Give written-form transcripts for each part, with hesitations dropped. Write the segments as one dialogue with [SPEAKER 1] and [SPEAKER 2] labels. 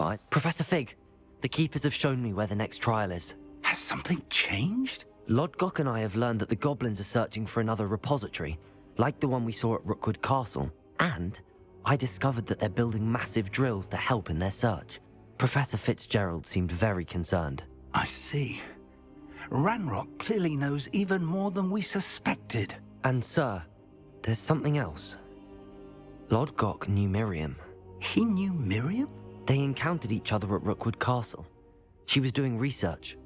[SPEAKER 1] But Professor Fig, the Keepers have shown me where the next trial is.
[SPEAKER 2] Has something changed?
[SPEAKER 1] Lodgok and I have learned that the goblins are searching for another repository, like the one we saw at Rookwood Castle. And I discovered that they're building massive drills to help in their search. Professor Fitzgerald seemed very concerned.
[SPEAKER 2] I see. Ranrock clearly knows even more than we suspected.
[SPEAKER 1] And sir, there's something else. Lodgok knew Miriam.
[SPEAKER 2] He knew Miriam?
[SPEAKER 1] They encountered each other at Rookwood Castle. She was doing research.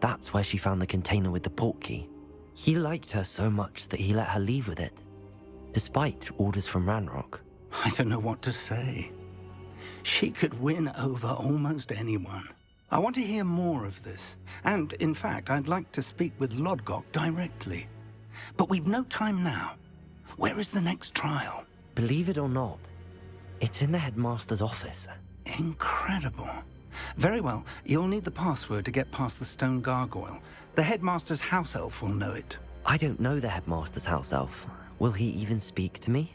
[SPEAKER 1] That's where she found the container with the portkey. He liked her so much that he let her leave with it, despite orders from Ranrock.
[SPEAKER 2] I don't know what to say. She could win over almost anyone. I want to hear more of this. And, in fact, I'd like to speak with Lodgok directly. But we've no time now. Where is the next trial?
[SPEAKER 1] Believe it or not, it's in the headmaster's office.
[SPEAKER 2] Incredible. Very well. You'll need the password to get past the stone gargoyle. The headmaster's house elf will know it.
[SPEAKER 1] I don't know the headmaster's house elf. Will he even speak to me?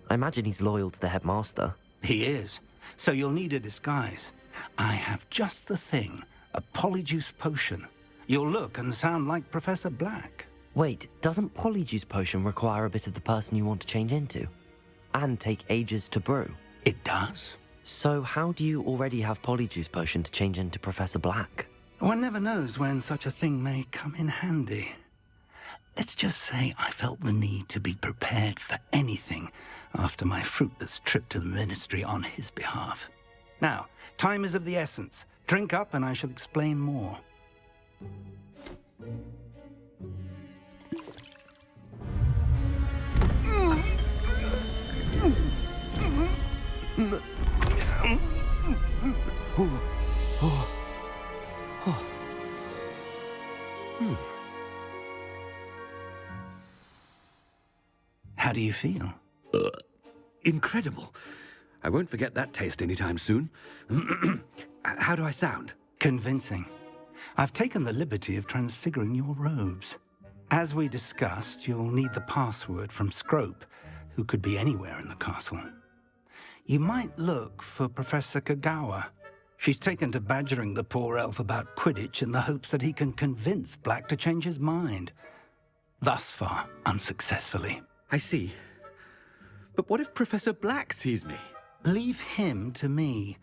[SPEAKER 1] I imagine he's loyal to the headmaster.
[SPEAKER 2] He is. So you'll need a disguise. I have just the thing. A polyjuice potion. You'll look and sound like Professor Black.
[SPEAKER 1] Wait, doesn't Polyjuice Potion require a bit of the person you want to change into? And take ages to brew?
[SPEAKER 2] It does.
[SPEAKER 1] So how do you already have Polyjuice Potion to change into Professor Black?
[SPEAKER 2] One never knows when such a thing may come in handy. Let's just say I felt the need to be prepared for anything after my fruitless trip to the Ministry on his behalf. Now, time is of the essence. Drink up and I shall explain more. How do you feel?
[SPEAKER 3] Incredible. I won't forget that taste anytime soon. How do I sound?
[SPEAKER 2] Convincing. I've taken the liberty of transfiguring your robes. As we discussed, you'll need the password from Scrope, who could be anywhere in the castle. You might look for Professor Kagawa. She's taken to badgering the poor elf about Quidditch in the hopes that he can convince Black to change his mind. Thus far, unsuccessfully.
[SPEAKER 3] I see. But what if Professor Black sees me?
[SPEAKER 2] Leave him to me.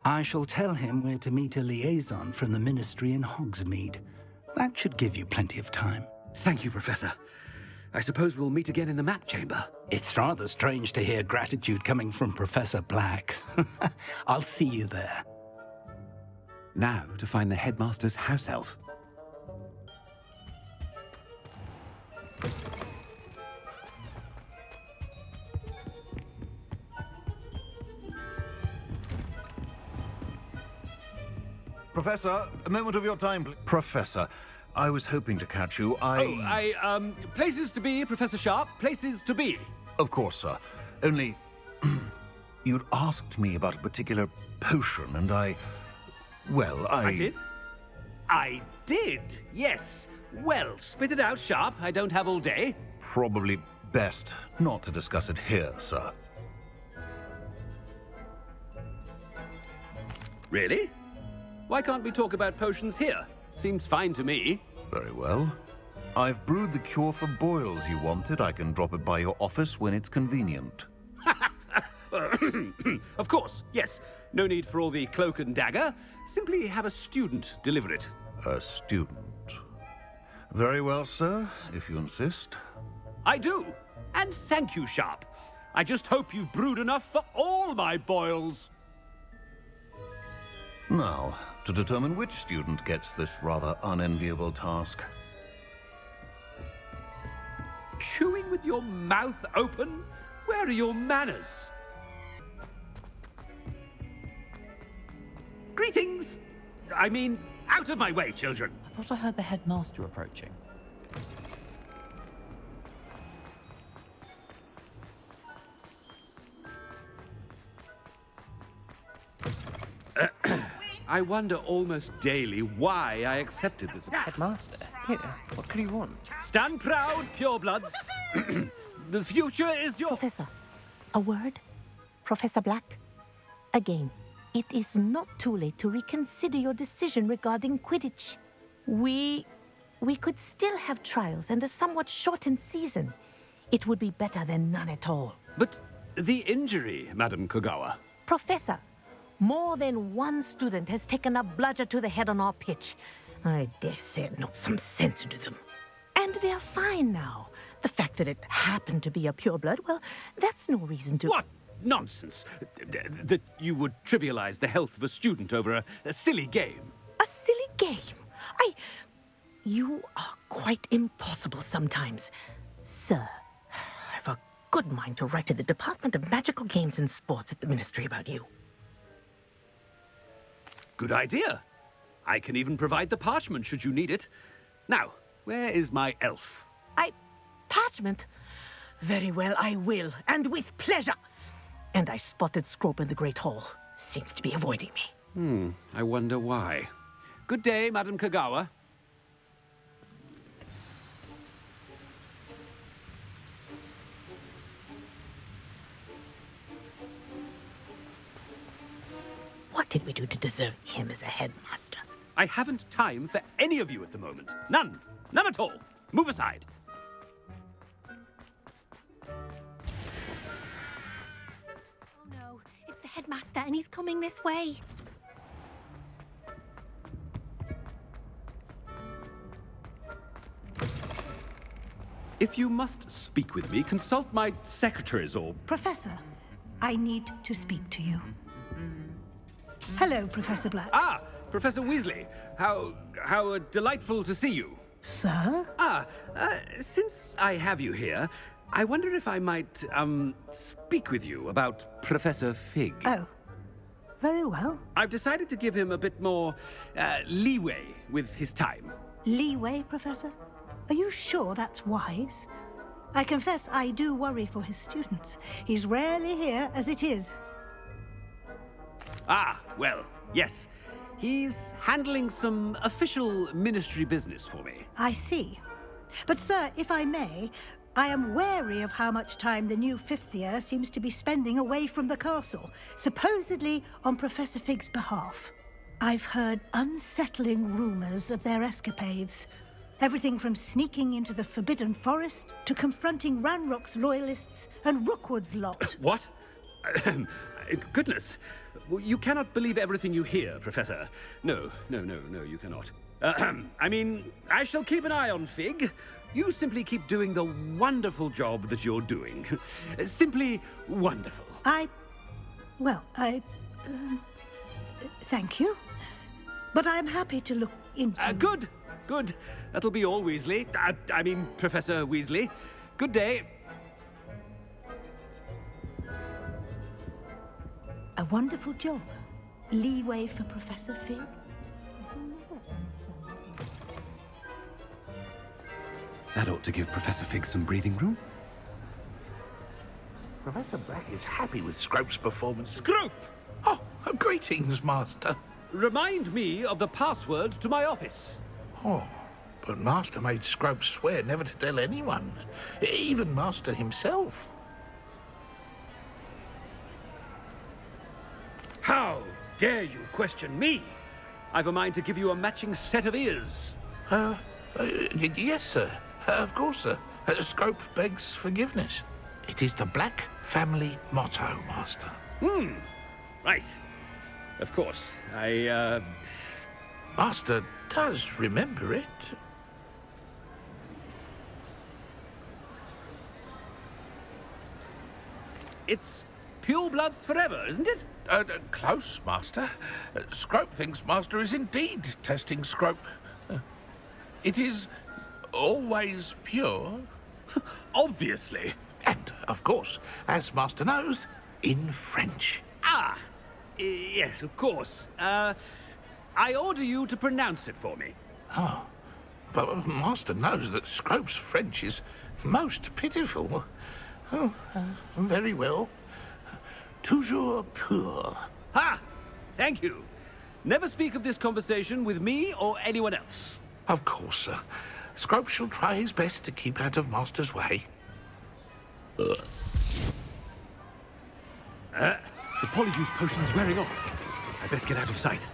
[SPEAKER 2] I shall tell him where to meet a liaison from the Ministry in Hogsmeade. That should give you plenty of time.
[SPEAKER 3] Thank you, Professor. I suppose we'll meet again in the map chamber.
[SPEAKER 2] It's rather strange to hear gratitude coming from Professor Black. I'll see you there.
[SPEAKER 3] Now to find the headmaster's house elf.
[SPEAKER 4] Professor, a moment of your time, please. Professor, I was hoping to catch you.
[SPEAKER 3] Places to be, Professor Sharp. Places to be.
[SPEAKER 4] Of course, sir. Only, you'd asked me about a particular potion, and I
[SPEAKER 3] did? I did, yes. Well, spit it out, Sharp. I don't have all day.
[SPEAKER 4] Probably best not to discuss it here, sir.
[SPEAKER 3] Really? Why can't we talk about potions here? Seems fine to me.
[SPEAKER 4] Very well. I've brewed the cure for boils you wanted. I can drop it by your office when it's convenient.
[SPEAKER 3] Of course, yes. No need for all the cloak and dagger. Simply have a student deliver it.
[SPEAKER 4] A student. Very well, sir, if you insist.
[SPEAKER 3] I do. And thank you, Sharp. I just hope you've brewed enough for all my boils.
[SPEAKER 4] Now, to determine which student gets this rather unenviable task.
[SPEAKER 3] Chewing with your mouth open? Where are your manners? Greetings! I mean, out of my way, children.
[SPEAKER 5] I thought I heard the headmaster approaching.
[SPEAKER 3] I wonder almost daily why I accepted this.
[SPEAKER 5] Headmaster? Here, what could he want?
[SPEAKER 3] Stand proud, purebloods. The future is your...
[SPEAKER 6] Professor, a word? Professor Black? A game. It is not too late to reconsider your decision regarding Quidditch. We could still have trials and a somewhat shortened season. It would be better than none at all.
[SPEAKER 3] But the injury, Madam Kogawa.
[SPEAKER 6] Professor, more than one student has taken a bludger to the head on our pitch. I dare say it knocked some sense into them. And they're fine now. The fact that it happened to be a pureblood, well, that's no reason to...
[SPEAKER 3] What nonsense! That you would trivialize the health of a student over a silly game.
[SPEAKER 6] A silly game? You are quite impossible sometimes. Sir, I've a good mind to write to the Department of Magical Games and Sports at the Ministry about you.
[SPEAKER 3] Good idea. I can even provide the parchment should you need it. Now, where is my elf?
[SPEAKER 6] Parchment? Very well, I will, and with pleasure. And I spotted Scrope in the Great Hall. Seems to be avoiding me.
[SPEAKER 3] I wonder why. Good day, Madam Kogawa.
[SPEAKER 6] What did we do to deserve him as a headmaster?
[SPEAKER 3] I haven't time for any of you at the moment. None. None at all. Move aside.
[SPEAKER 7] Oh no, it's the headmaster and he's coming this way.
[SPEAKER 3] If you must speak with me, consult my secretaries or...
[SPEAKER 8] Professor, I need to speak to you. Hello, Professor Black.
[SPEAKER 3] Ah, Professor Weasley. How delightful to see you.
[SPEAKER 8] Sir?
[SPEAKER 3] Since I have you here, I wonder if I might, speak with you about Professor Fig.
[SPEAKER 8] Oh, very well.
[SPEAKER 3] I've decided to give him a bit more, leeway with his time.
[SPEAKER 8] Leeway, Professor? Are you sure that's wise? I confess I do worry for his students. He's rarely here as it is.
[SPEAKER 3] Ah, well, yes. He's handling some official ministry business for me.
[SPEAKER 8] I see. But, sir, if I may, I am wary of how much time the new fifth year seems to be spending away from the castle, supposedly on Professor Fig's behalf. I've heard unsettling rumors of their escapades. Everything from sneaking into the Forbidden Forest to confronting Ranrock's loyalists and Rookwood's lot.
[SPEAKER 3] What? Goodness. You cannot believe everything you hear, Professor. No, you cannot. I mean, I shall keep an eye on Fig. You simply keep doing the wonderful job that you're doing. Simply wonderful.
[SPEAKER 8] Thank you. But I'm happy to look into...
[SPEAKER 3] Good. That'll be all, Weasley. I mean, Professor Weasley. Good day.
[SPEAKER 8] A wonderful job. Leeway for Professor Fig.
[SPEAKER 3] That ought to give Professor Fig some breathing room.
[SPEAKER 9] Professor Black is happy with Scrope's performance.
[SPEAKER 3] Scrope!
[SPEAKER 9] Oh, greetings, Master.
[SPEAKER 3] Remind me of the password to my office.
[SPEAKER 9] Oh, but Master made Scrope swear never to tell anyone, even Master himself.
[SPEAKER 3] How dare you question me? I've a mind to give you a matching set of ears.
[SPEAKER 9] Yes, sir. Of course, sir. Scrope begs forgiveness. It is the Black family motto, Master.
[SPEAKER 3] Right. Of course.
[SPEAKER 9] Master does remember it.
[SPEAKER 3] It's purebloods forever, isn't it?
[SPEAKER 9] Close, Master. Scrope thinks Master is indeed testing Scrope. It is always pure.
[SPEAKER 3] Obviously.
[SPEAKER 9] And, of course, as Master knows, in French.
[SPEAKER 3] Yes, of course. I order you to pronounce it for me.
[SPEAKER 9] Oh, but Master knows that Scrope's French is most pitiful. Oh, very well. Toujours pur.
[SPEAKER 3] Ha! Thank you. Never speak of this conversation with me or anyone else.
[SPEAKER 9] Of course, sir. Scrope shall try his best to keep out of Master's way.
[SPEAKER 3] The Polyjuice potion's wearing off. I best get out of sight.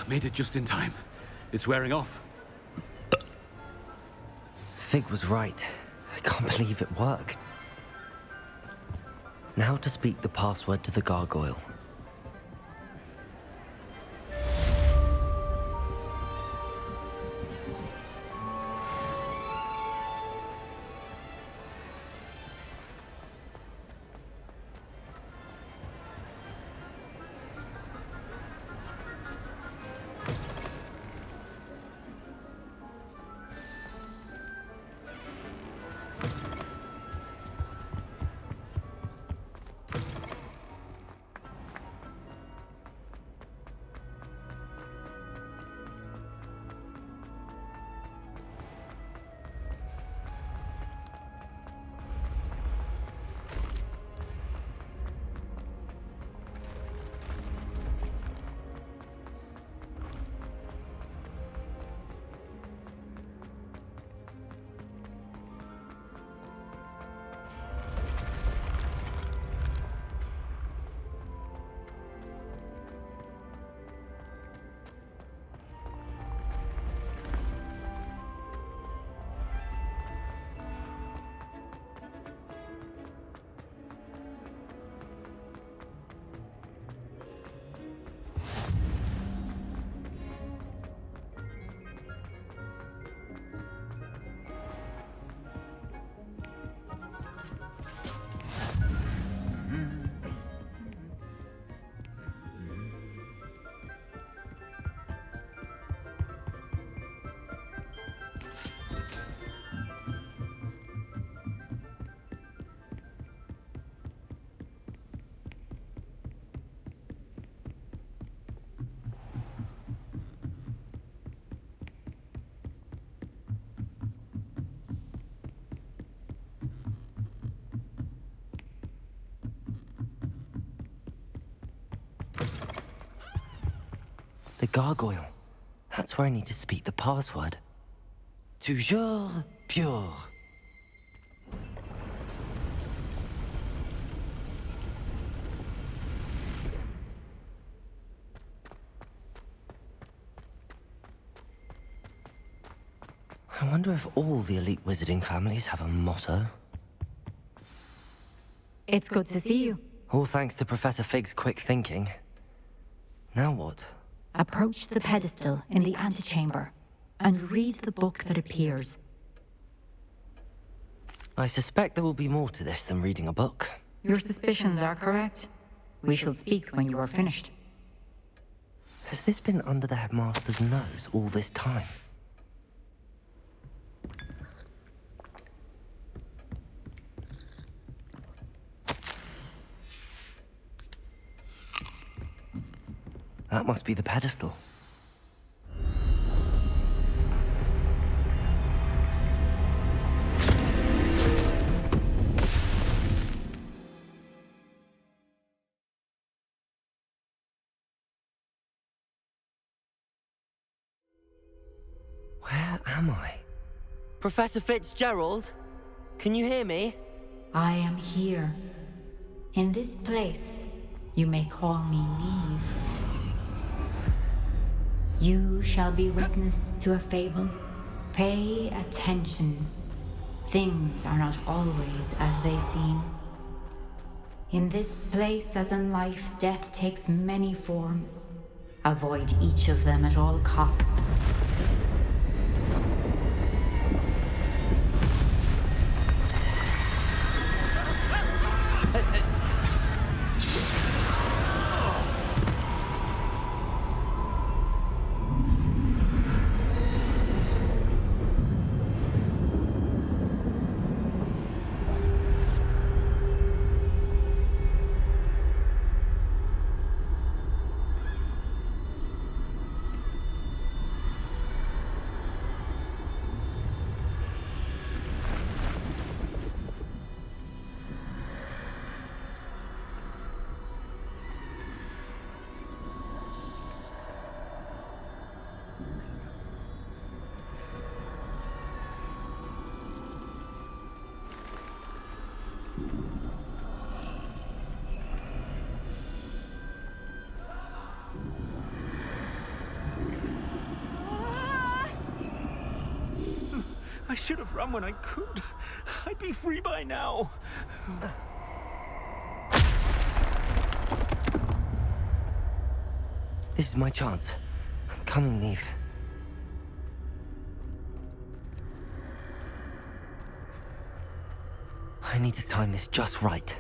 [SPEAKER 3] Made it just in time. It's wearing off.
[SPEAKER 1] Fig was right. I can't believe it worked. Now to speak the password to the gargoyle. The gargoyle. That's where I need to speak the password. Toujours pure. I wonder if all the elite wizarding families have a motto.
[SPEAKER 10] It's good to see you.
[SPEAKER 1] All thanks to Professor Fig's quick thinking. Now what?
[SPEAKER 10] Approach the pedestal in the antechamber and read the book that appears.
[SPEAKER 1] I suspect there will be more to this than reading a book.
[SPEAKER 10] Your suspicions are correct. We shall speak when you are finished.
[SPEAKER 1] Has this been under the headmaster's nose all this time? That must be the pedestal. Where am I? Professor Fitzgerald? Can you hear me?
[SPEAKER 10] I am here. In this place, you may call me Neve. You shall be witness to a fable. Pay attention. Things are not always as they seem. In this place, as in life, death takes many forms. Avoid each of them at all costs.
[SPEAKER 11] I should have run when I could. I'd be free by now.
[SPEAKER 1] This is my chance. Come and leave. I need to time this just right.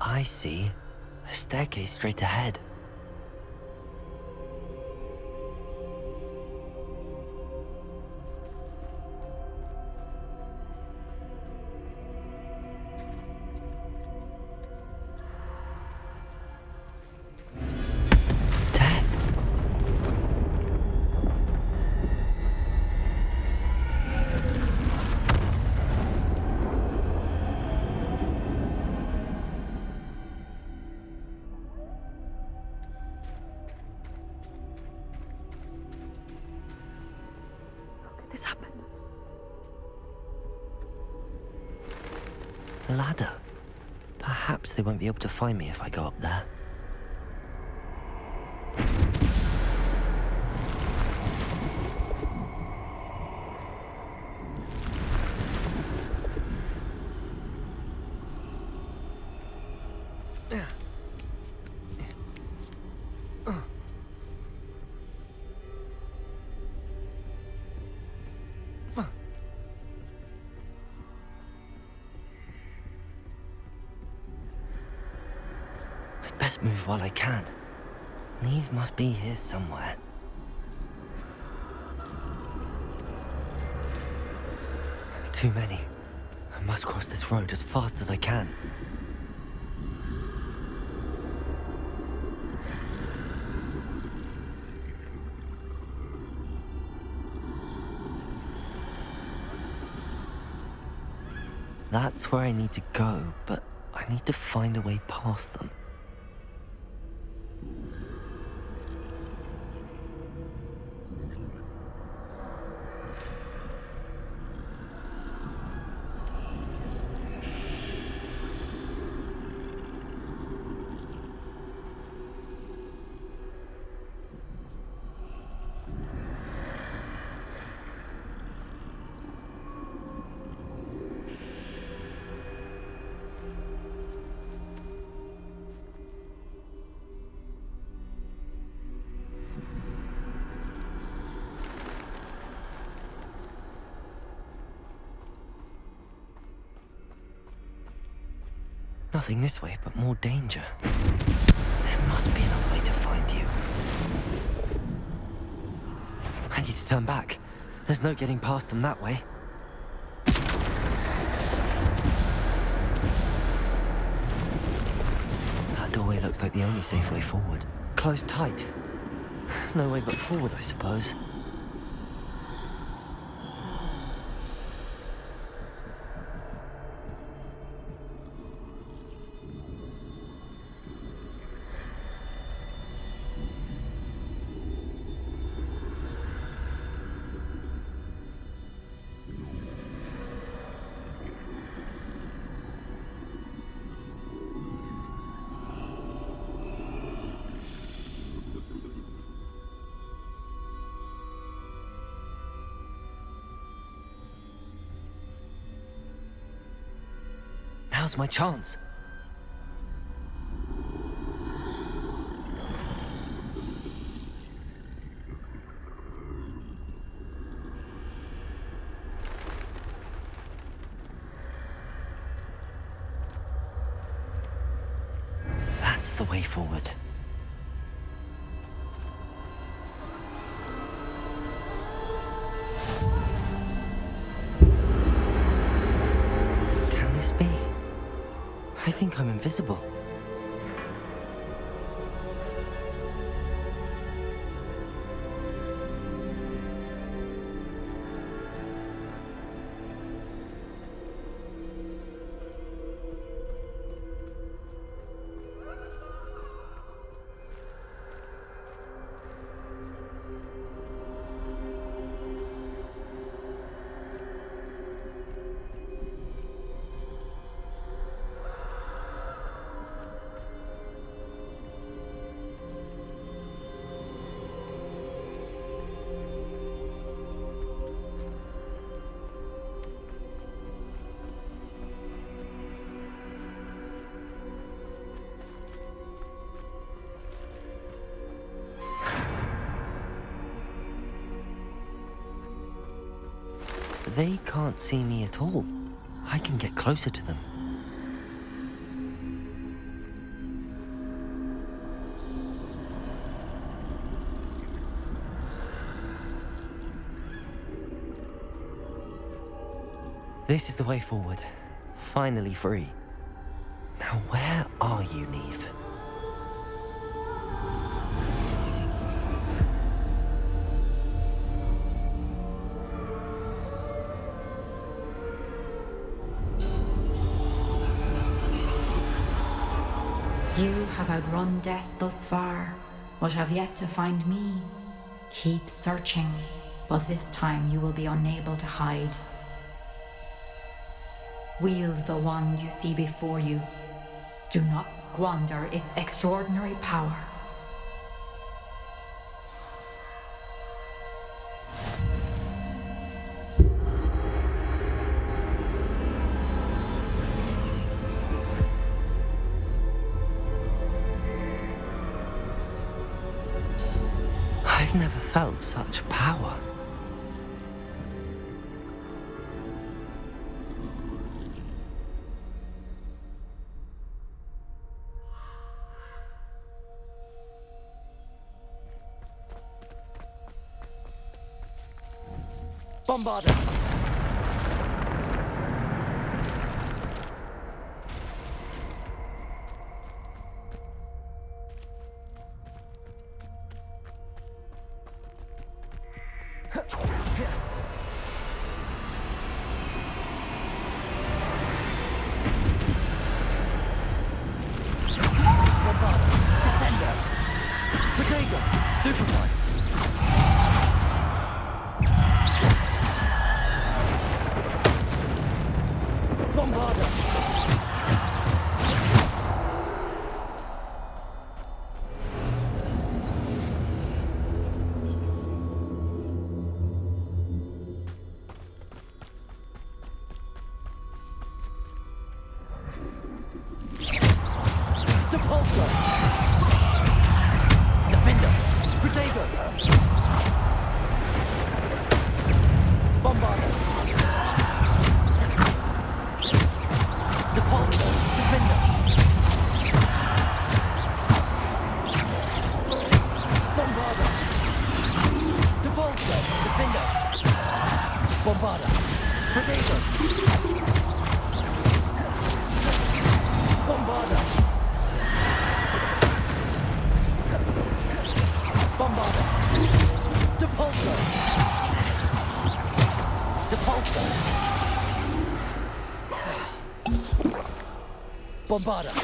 [SPEAKER 1] I see. A staircase straight ahead.
[SPEAKER 12] This happened.
[SPEAKER 1] A ladder. Perhaps they won't be able to find me if I go up there. Best move while I can. Neve must be here somewhere. Too many. I must cross this road as fast as I can. That's where I need to go, but I need to find a way past them. Nothing this way, but more danger. There must be another way to find you. I need to turn back. There's no getting past them that way. That doorway looks like the only safe way forward. Closed tight. No way but forward, I suppose. Now's my chance. That's the way forward. Can this be? I think I'm invisible. They can't see me at all. I can get closer to them. This is the way forward. Finally free. Now where are you, Neve?
[SPEAKER 10] You have outrun death thus far, but have yet to find me. Keep searching, but this time you will be unable to hide. Wield the wand you see before you. Do not squander its extraordinary power.
[SPEAKER 1] I've never felt such power. Bombarder! Descender! Potato! Stupefy! Bombarder! Depulsor! Defender! Protego! Bombarder! Depulsor! Defender! Bombarder! Depulsor! Defender! Bombarder! Protego! Bombarder! Bombarder! Depulsor! Depulsor! Bombarder!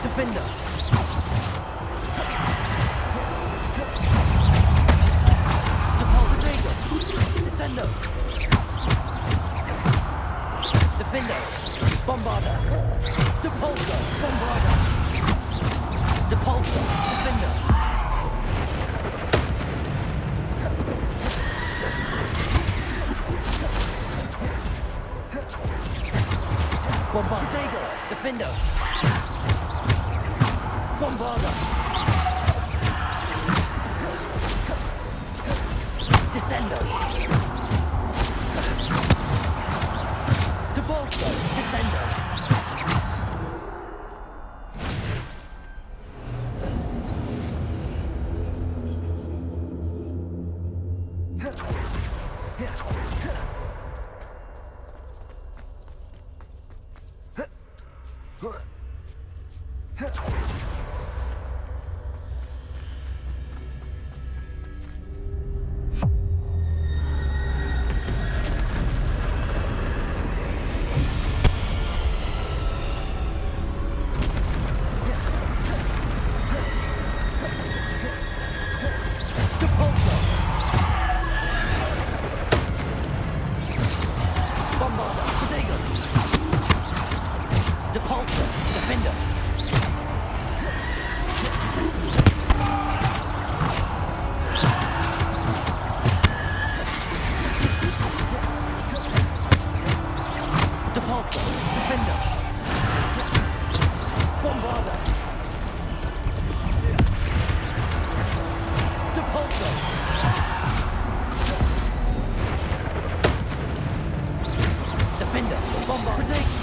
[SPEAKER 1] Defender! Depulsor! Descendo! Defender! Bombarder! Depulsor! Bombarder! Depulsor! Defender! Bombarder! Defender! Bombarder! Descendo! Depulsor! Descendo! Bombarder!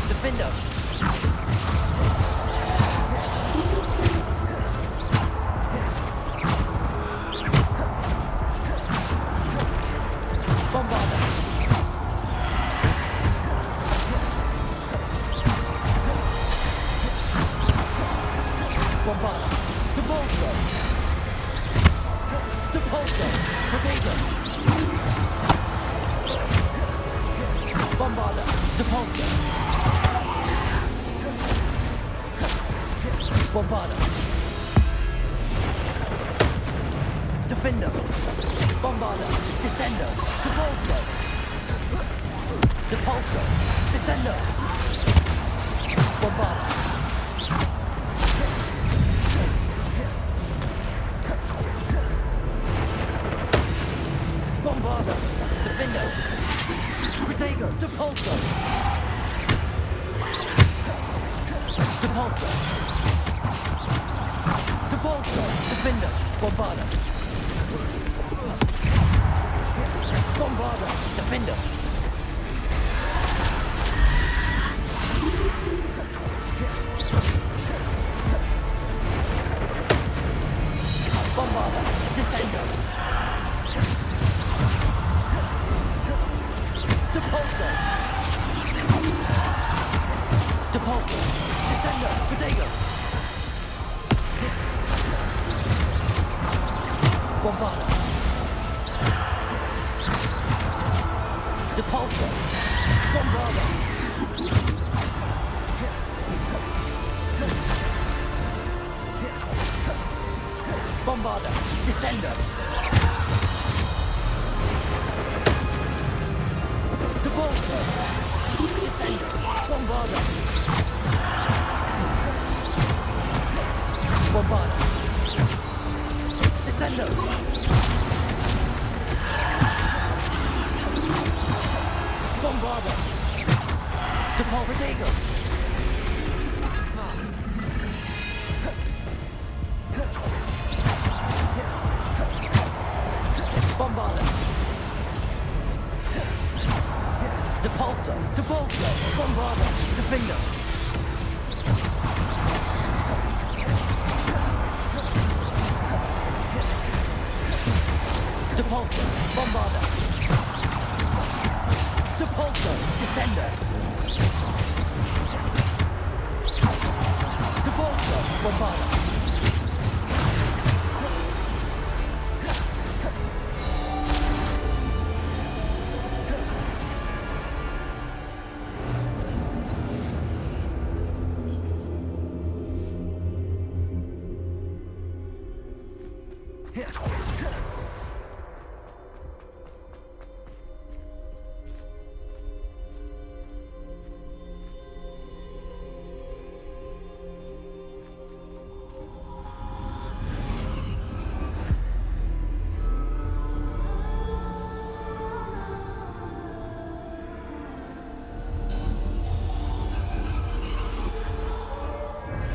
[SPEAKER 1] Defender!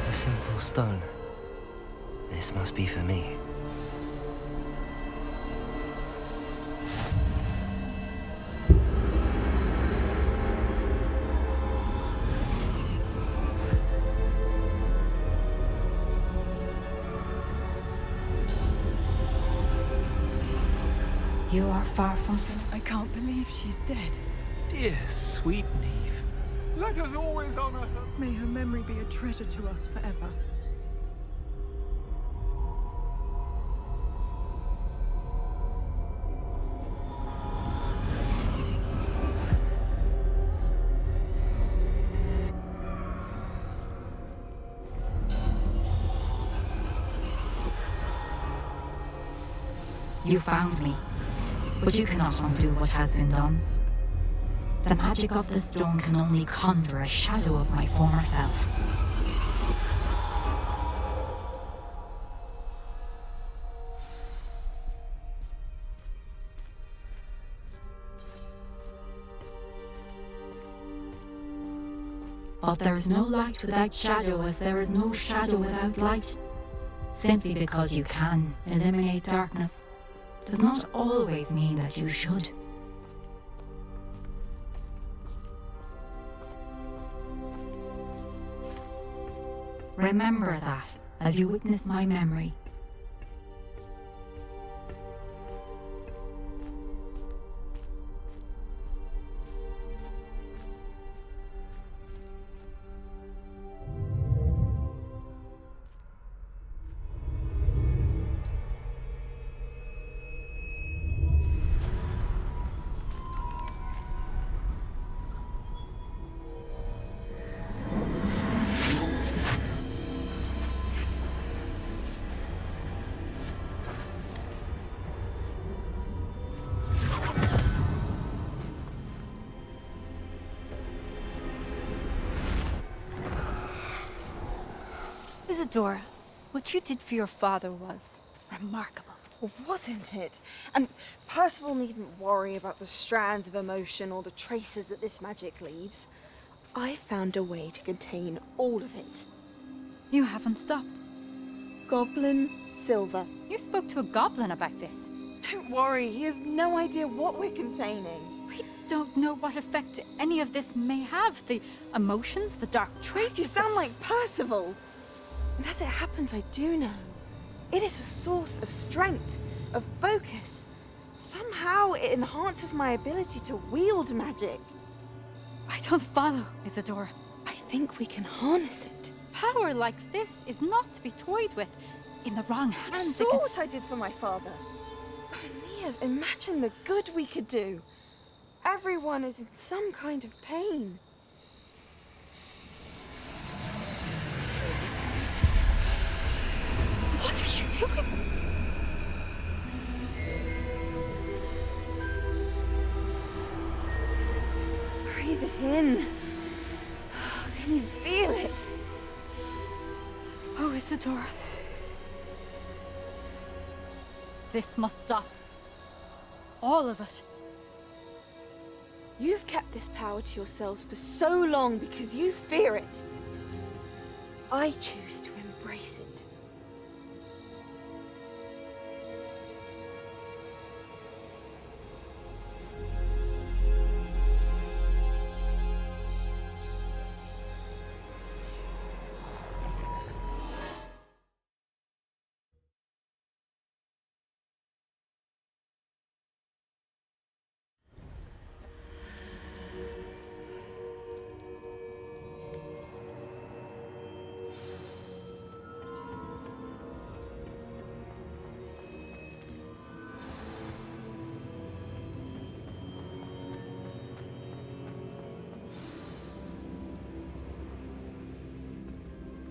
[SPEAKER 1] A simple stone. This must be for me.
[SPEAKER 10] You are far from finished.
[SPEAKER 12] I can't believe she's dead.
[SPEAKER 11] Dear, sweet Neve.
[SPEAKER 13] Let us always honor her.
[SPEAKER 12] May her memory be a treasure to us forever.
[SPEAKER 10] You found me, but you cannot undo what has been done. The magic of the stone can only conjure a shadow of my former self. But there is no light without shadow, as there is no shadow without light. Simply because you can eliminate darkness does not always mean that you should. Remember that as you witness my memory.
[SPEAKER 14] Isadora, what you did for your father was remarkable.
[SPEAKER 15] Well, wasn't it? And Percival needn't worry about the strands of emotion or the traces that this magic leaves. I found a way to contain all of it.
[SPEAKER 14] You haven't stopped.
[SPEAKER 15] Goblin Silver.
[SPEAKER 14] You spoke to a goblin about this.
[SPEAKER 15] Don't worry, he has no idea what we're containing.
[SPEAKER 14] We don't know what effect any of this may have. The emotions, the dark traits.
[SPEAKER 15] You sound like Percival. And as it happens, I do know. It is a source of strength, of focus. Somehow it enhances my ability to wield magic.
[SPEAKER 14] I don't follow, Isadora.
[SPEAKER 15] I think we can harness it.
[SPEAKER 14] Power like this is not to be toyed with. In the wrong
[SPEAKER 15] You
[SPEAKER 14] hands,
[SPEAKER 15] saw what I did for my father. Only imagine the good we could do. Everyone is in some kind of pain.
[SPEAKER 14] What are you doing?
[SPEAKER 15] Breathe it in. Can you feel it?
[SPEAKER 14] Oh, Isadora. This must stop. All of it.
[SPEAKER 15] You've kept this power to yourselves for so long because you fear it. I choose to embrace it.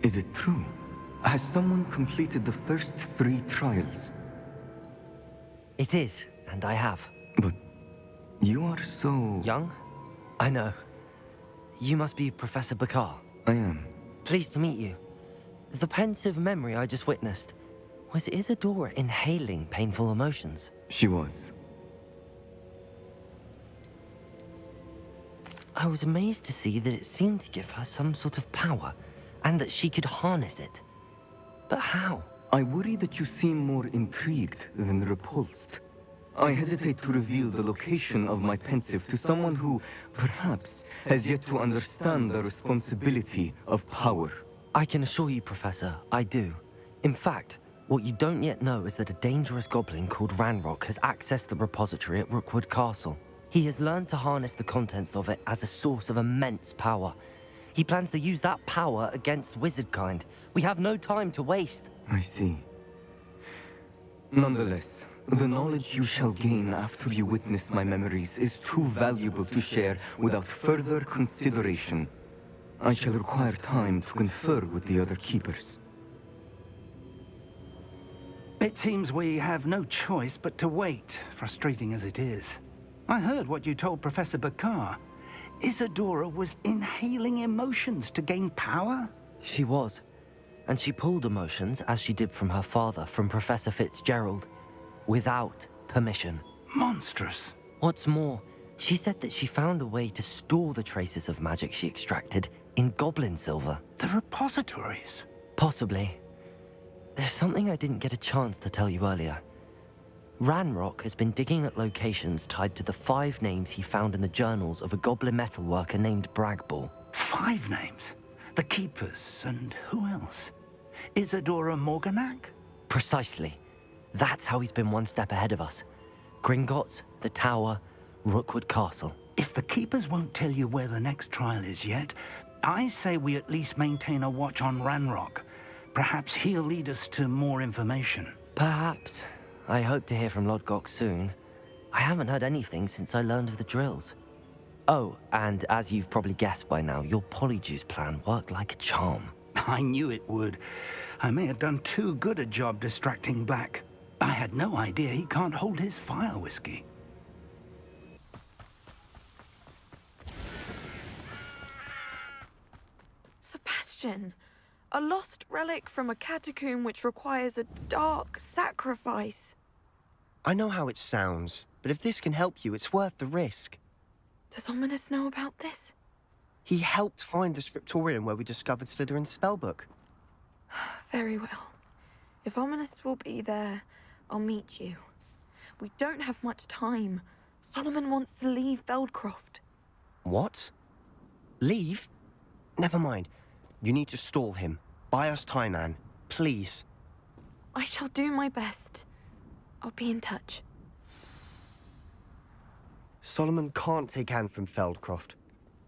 [SPEAKER 16] Is it true? Has someone completed the first 3 trials?
[SPEAKER 1] It is, and I have.
[SPEAKER 16] But you are so...
[SPEAKER 1] Young? I know. You must be Professor Bakar.
[SPEAKER 16] I am.
[SPEAKER 1] Pleased to meet you. The pensive memory I just witnessed, was Isadora inhaling painful emotions?
[SPEAKER 16] She was.
[SPEAKER 1] I was amazed to see that it seemed to give her some sort of power, and that she could harness it. But how?
[SPEAKER 16] I worry that you seem more intrigued than repulsed. I hesitate to reveal the location of my pensive to someone who, perhaps, has yet to understand the responsibility of power.
[SPEAKER 1] I can assure you, Professor, I do. In fact, what you don't yet know is that a dangerous goblin called Ranrock has accessed the repository at Rookwood Castle. He has learned to harness the contents of it as a source of immense power. He plans to use that power against wizardkind. We have no time to waste.
[SPEAKER 16] I see. Nonetheless, the knowledge you shall gain after you witness my memories is too valuable to share without further consideration. I shall require time to confer with the other keepers.
[SPEAKER 2] It seems we have no choice but to wait, frustrating as it is. I heard what you told Professor Bakar. Isadora was inhaling emotions to gain power?
[SPEAKER 1] She was. And she pulled emotions, as she did from her father, from Professor Fitzgerald, without permission.
[SPEAKER 2] Monstrous.
[SPEAKER 1] What's more, she said that she found a way to store the traces of magic she extracted in goblin silver.
[SPEAKER 2] The repositories?
[SPEAKER 1] Possibly. There's something I didn't get a chance to tell you earlier. Ranrock has been digging at locations tied to the 5 names he found in the journals of a goblin metalworker named Bragball.
[SPEAKER 2] 5 names? The Keepers, and who else? Isadora Morganac?
[SPEAKER 1] Precisely. That's how he's been one step ahead of us. Gringotts, the Tower, Rookwood Castle.
[SPEAKER 2] If the Keepers won't tell you where the next trial is yet, I say we at least maintain a watch on Ranrock. Perhaps he'll lead us to more information.
[SPEAKER 1] Perhaps. I hope to hear from Lodgok soon. I haven't heard anything since I learned of the drills. Oh, and as you've probably guessed by now, your Polyjuice plan worked like a charm.
[SPEAKER 2] I knew it would. I may have done too good a job distracting Black. I had no idea he can't hold his fire whiskey.
[SPEAKER 15] Sebastian, a lost relic from a catacomb which requires a dark sacrifice.
[SPEAKER 17] I know how it sounds, but if this can help you, it's worth the risk.
[SPEAKER 15] Does Ominous know about this?
[SPEAKER 17] He helped find the scriptorium where we discovered Slytherin's spellbook.
[SPEAKER 15] Very well. If Ominous will be there, I'll meet you. We don't have much time. Solomon wants to leave Feldcroft.
[SPEAKER 17] What? Leave? Never mind. You need to stall him. Buy us time, Anne. Please.
[SPEAKER 15] I shall do my best. I'll be in touch.
[SPEAKER 17] Solomon can't take Anne from Feldcroft.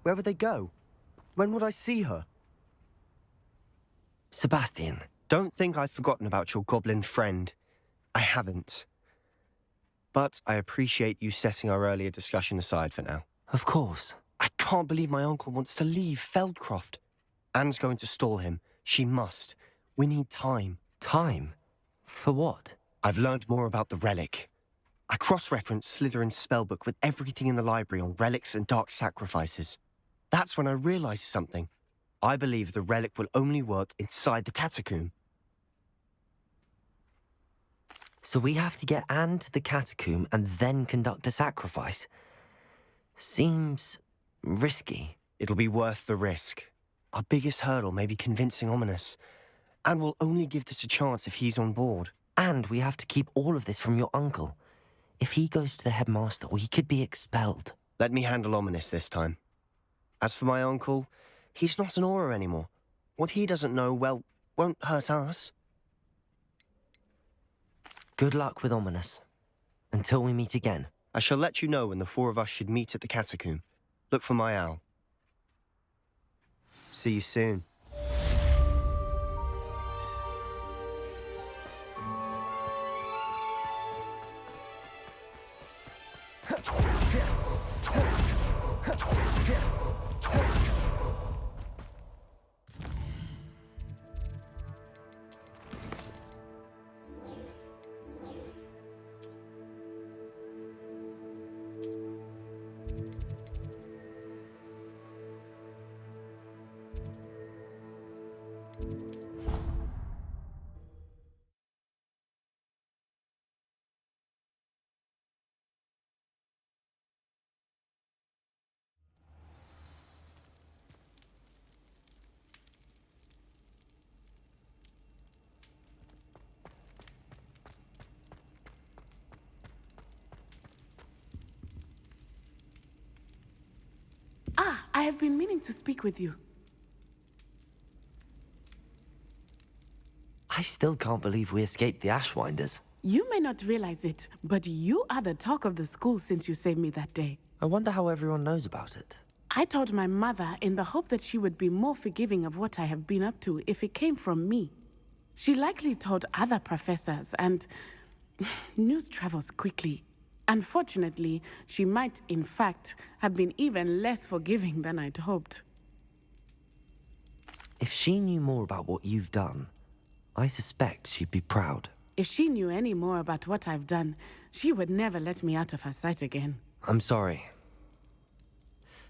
[SPEAKER 17] Where would they go? When would I see her?
[SPEAKER 1] Sebastian.
[SPEAKER 17] Don't think I've forgotten about your goblin friend. I haven't. But I appreciate you setting our earlier discussion aside for now.
[SPEAKER 1] Of course.
[SPEAKER 17] I can't believe my uncle wants to leave Feldcroft. Anne's going to stall him. She must. We need time.
[SPEAKER 1] Time? For what?
[SPEAKER 17] I've learned more about the relic. I cross-referenced Slytherin's spellbook with everything in the library on relics and dark sacrifices. That's when I realized something. I believe the relic will only work inside the catacomb.
[SPEAKER 1] So we have to get Anne to the catacomb and then conduct a sacrifice? Seems risky.
[SPEAKER 17] It'll be worth the risk. Our biggest hurdle may be convincing Ominous. And we'll only give this a chance if he's on board.
[SPEAKER 1] And we have to keep all of this from your uncle. If he goes to the headmaster, we could be expelled.
[SPEAKER 17] Let me handle Ominous this time. As for my uncle, he's not an Auror anymore. What he doesn't know, well, won't hurt us.
[SPEAKER 1] Good luck with Ominous. Until we meet again.
[SPEAKER 17] I shall let you know when the four of us should meet at the catacomb. Look for my owl. See you soon.
[SPEAKER 18] I have been meaning to speak with you.
[SPEAKER 1] I still can't believe we escaped the Ashwinders.
[SPEAKER 18] You may not realize it, but you are the talk of the school since you saved me that day.
[SPEAKER 1] I wonder how everyone knows about it.
[SPEAKER 18] I told my mother in the hope that she would be more forgiving of what I have been up to if it came from me. She likely told other professors, and news travels quickly. Unfortunately, she might, in fact, have been even less forgiving than I'd hoped.
[SPEAKER 1] If she knew more about what you've done, I suspect she'd be proud.
[SPEAKER 18] If she knew any more about what I've done, she would never let me out of her sight again.
[SPEAKER 1] I'm sorry.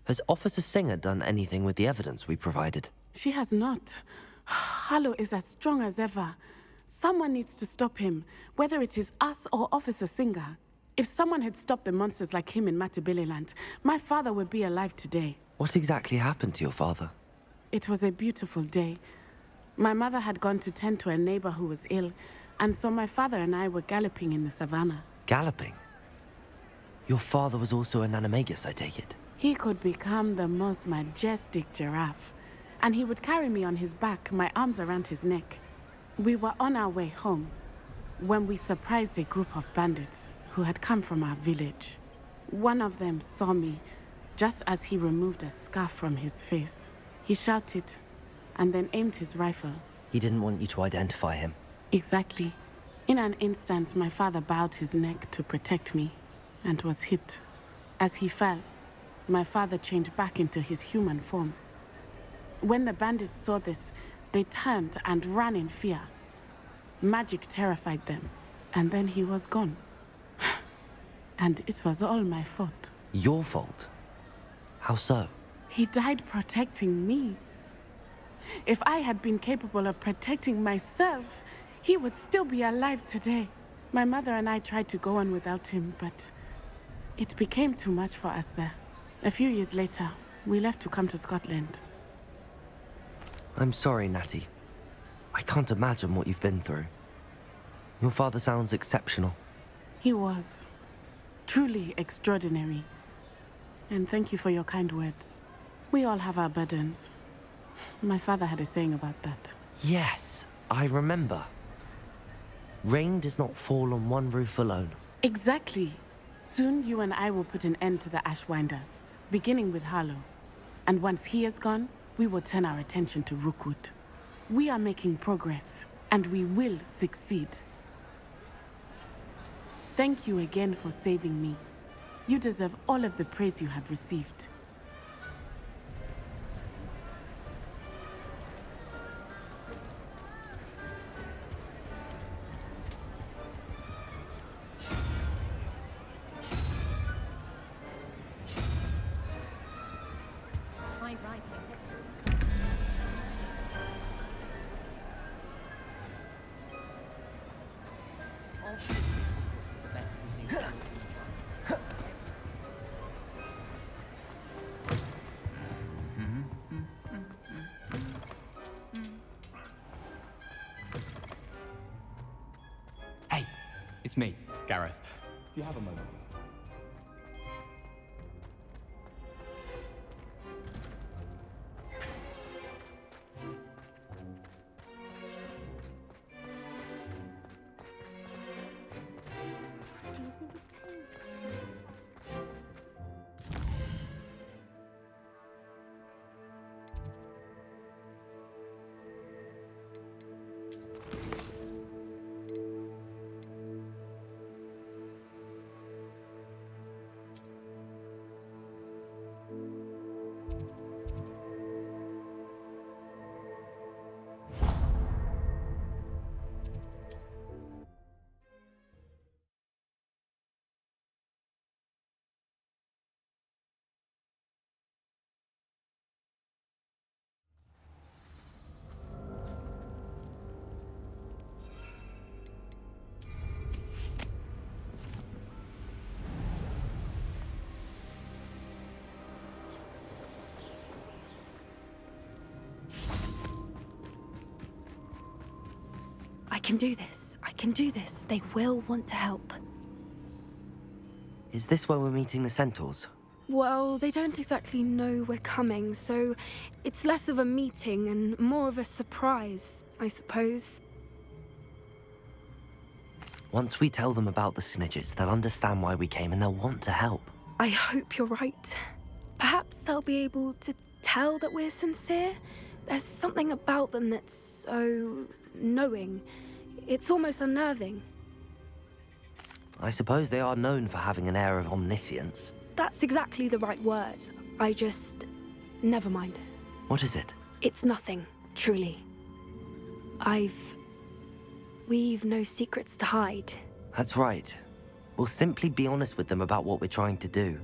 [SPEAKER 1] Has Officer Singer done anything with the evidence we provided?
[SPEAKER 18] She has not. Harlow is as strong as ever. Someone needs to stop him, whether it is us or Officer Singer. If someone had stopped the monsters like him in Matabeleland, my father would be alive today.
[SPEAKER 1] What exactly happened to your father?
[SPEAKER 18] It was a beautiful day. My mother had gone to tend to a neighbor who was ill, and so my father and I were galloping in the savannah.
[SPEAKER 1] Galloping? Your father was also an animagus, I take it?
[SPEAKER 18] He could become the most majestic giraffe. and he would carry me on his back, my arms around his neck. We were on our way home when we surprised a group of bandits who had come from our village. One of them saw me just as he removed a scarf from his face. He shouted and then aimed his rifle.
[SPEAKER 1] He didn't want you to identify him.
[SPEAKER 18] Exactly. In an instant, my father bowed his neck to protect me and was hit. As he fell, my father changed back into his human form. When the bandits saw this, they turned and ran in fear. Magic terrified them, and then he was gone. And it was all my fault.
[SPEAKER 1] Your fault? How so?
[SPEAKER 18] He died protecting me. If I had been capable of protecting myself, he would still be alive today. My mother and I tried to go on without him, but it became too much for us there. A few years later, we left to come to Scotland.
[SPEAKER 1] I'm sorry, Natty. I can't imagine what you've been through. Your father sounds exceptional.
[SPEAKER 18] He was. Truly extraordinary. And thank you for your kind words. We all have our burdens. My father had a saying about that.
[SPEAKER 1] Yes, I remember. Rain does not fall on one roof alone.
[SPEAKER 18] Exactly. Soon you and I will put an end to the Ashwinders, beginning with Harlow. And once he is gone, we will turn our attention to Rookwood. We are making progress, and we will succeed. Thank you again for saving me. You deserve all of the praise you have received.
[SPEAKER 5] It's me, Gareth. Do you have a moment?
[SPEAKER 7] I can do this. I can do this. They will want to help.
[SPEAKER 1] Is this where we're meeting the centaurs?
[SPEAKER 7] Well, they don't exactly know we're coming, so it's less of a meeting and more of a surprise, I suppose.
[SPEAKER 1] Once we tell them about the Snidgets, they'll understand why we came and they'll want to help.
[SPEAKER 7] I hope you're right. Perhaps they'll be able to tell that we're sincere. There's something about them that's so knowing. It's almost unnerving.
[SPEAKER 1] I suppose they are known for having an air of omniscience.
[SPEAKER 7] That's exactly the right word. I just... never mind.
[SPEAKER 1] What is it?
[SPEAKER 7] It's nothing, truly. We've no secrets to hide.
[SPEAKER 1] That's right. We'll simply be honest with them about what we're trying to do.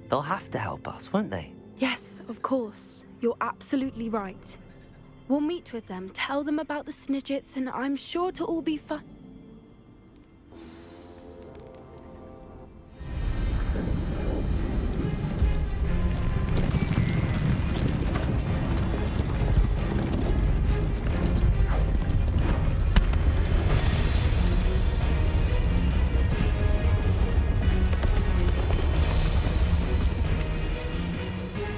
[SPEAKER 1] They'll have to help us, won't they?
[SPEAKER 7] Yes, of course. You're absolutely right. We'll meet with them, tell them about the Snidgets, and I'm sure to all be fun.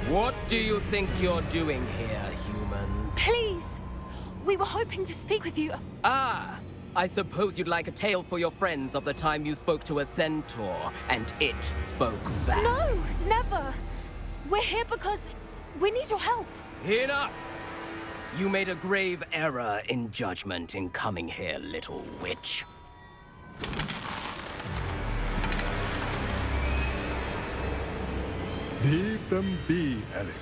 [SPEAKER 3] What do you
[SPEAKER 19] think you're doing here, humans?
[SPEAKER 7] Please! We were hoping to speak with you.
[SPEAKER 19] Ah! I suppose you'd like a tale for your friends of the time you spoke to a centaur, and it spoke back.
[SPEAKER 7] No, never. We're here because we need your help.
[SPEAKER 19] Enough! You made a grave error in judgment in coming here, little witch.
[SPEAKER 13] Leave them be, Alec.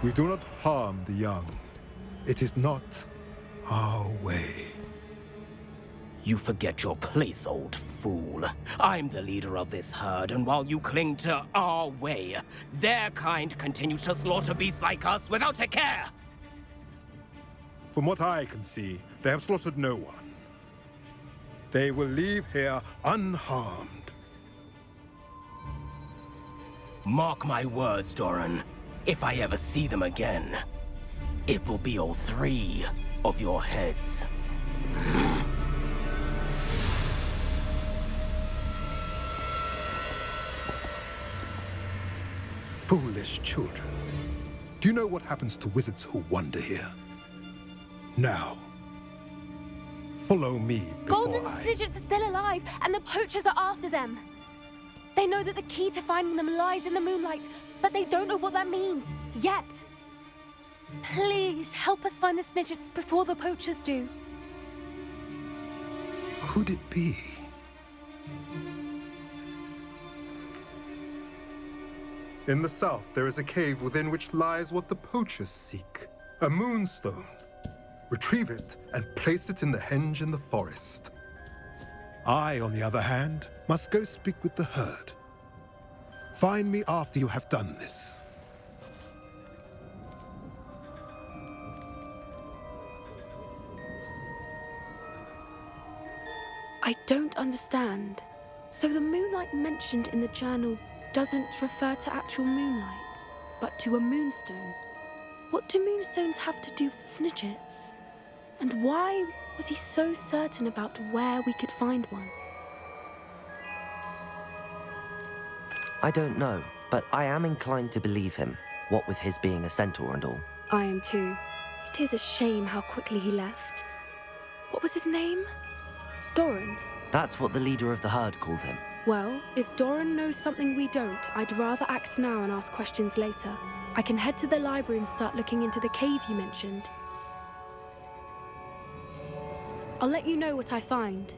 [SPEAKER 13] We do not harm the young. It is not our way.
[SPEAKER 19] You forget your place, old fool. I'm the leader of this herd, and while you cling to our way, their kind continue to slaughter beasts like us without a care!
[SPEAKER 13] From what I can see, they have slaughtered no one. They will leave here unharmed.
[SPEAKER 19] Mark my words, Doran. If I ever see them again, it will be all 3 of your heads.
[SPEAKER 13] Foolish children. Do you know what happens to wizards who wander here? Now, follow me before
[SPEAKER 7] Golden Snidgets are still alive, and the poachers are after them. They know that the key to finding them lies in the moonlight, but they don't know what that means, yet. Please, help us find the Snidgets before the poachers do.
[SPEAKER 13] Could it be? In the south, there is a cave within which lies what the poachers seek. A moonstone. Retrieve it and place it in the henge in the forest. I, on the other hand, must go speak with the herd. Find me after you have done this.
[SPEAKER 7] I don't understand. So the moonlight mentioned in the journal doesn't refer to actual moonlight, but to a moonstone. What do moonstones have to do with Snidgets? And why was he so certain about where we could find one?
[SPEAKER 1] I don't know, but I am inclined to believe him, what with his being a centaur and all.
[SPEAKER 7] I am too. It is a shame how quickly he left. What was his name? Doran?
[SPEAKER 1] That's what the leader of the herd called him.
[SPEAKER 7] Well, if Doran knows something we don't, I'd rather act now and ask questions later. I can head to the library and start looking into the cave you mentioned. I'll let you know what I find.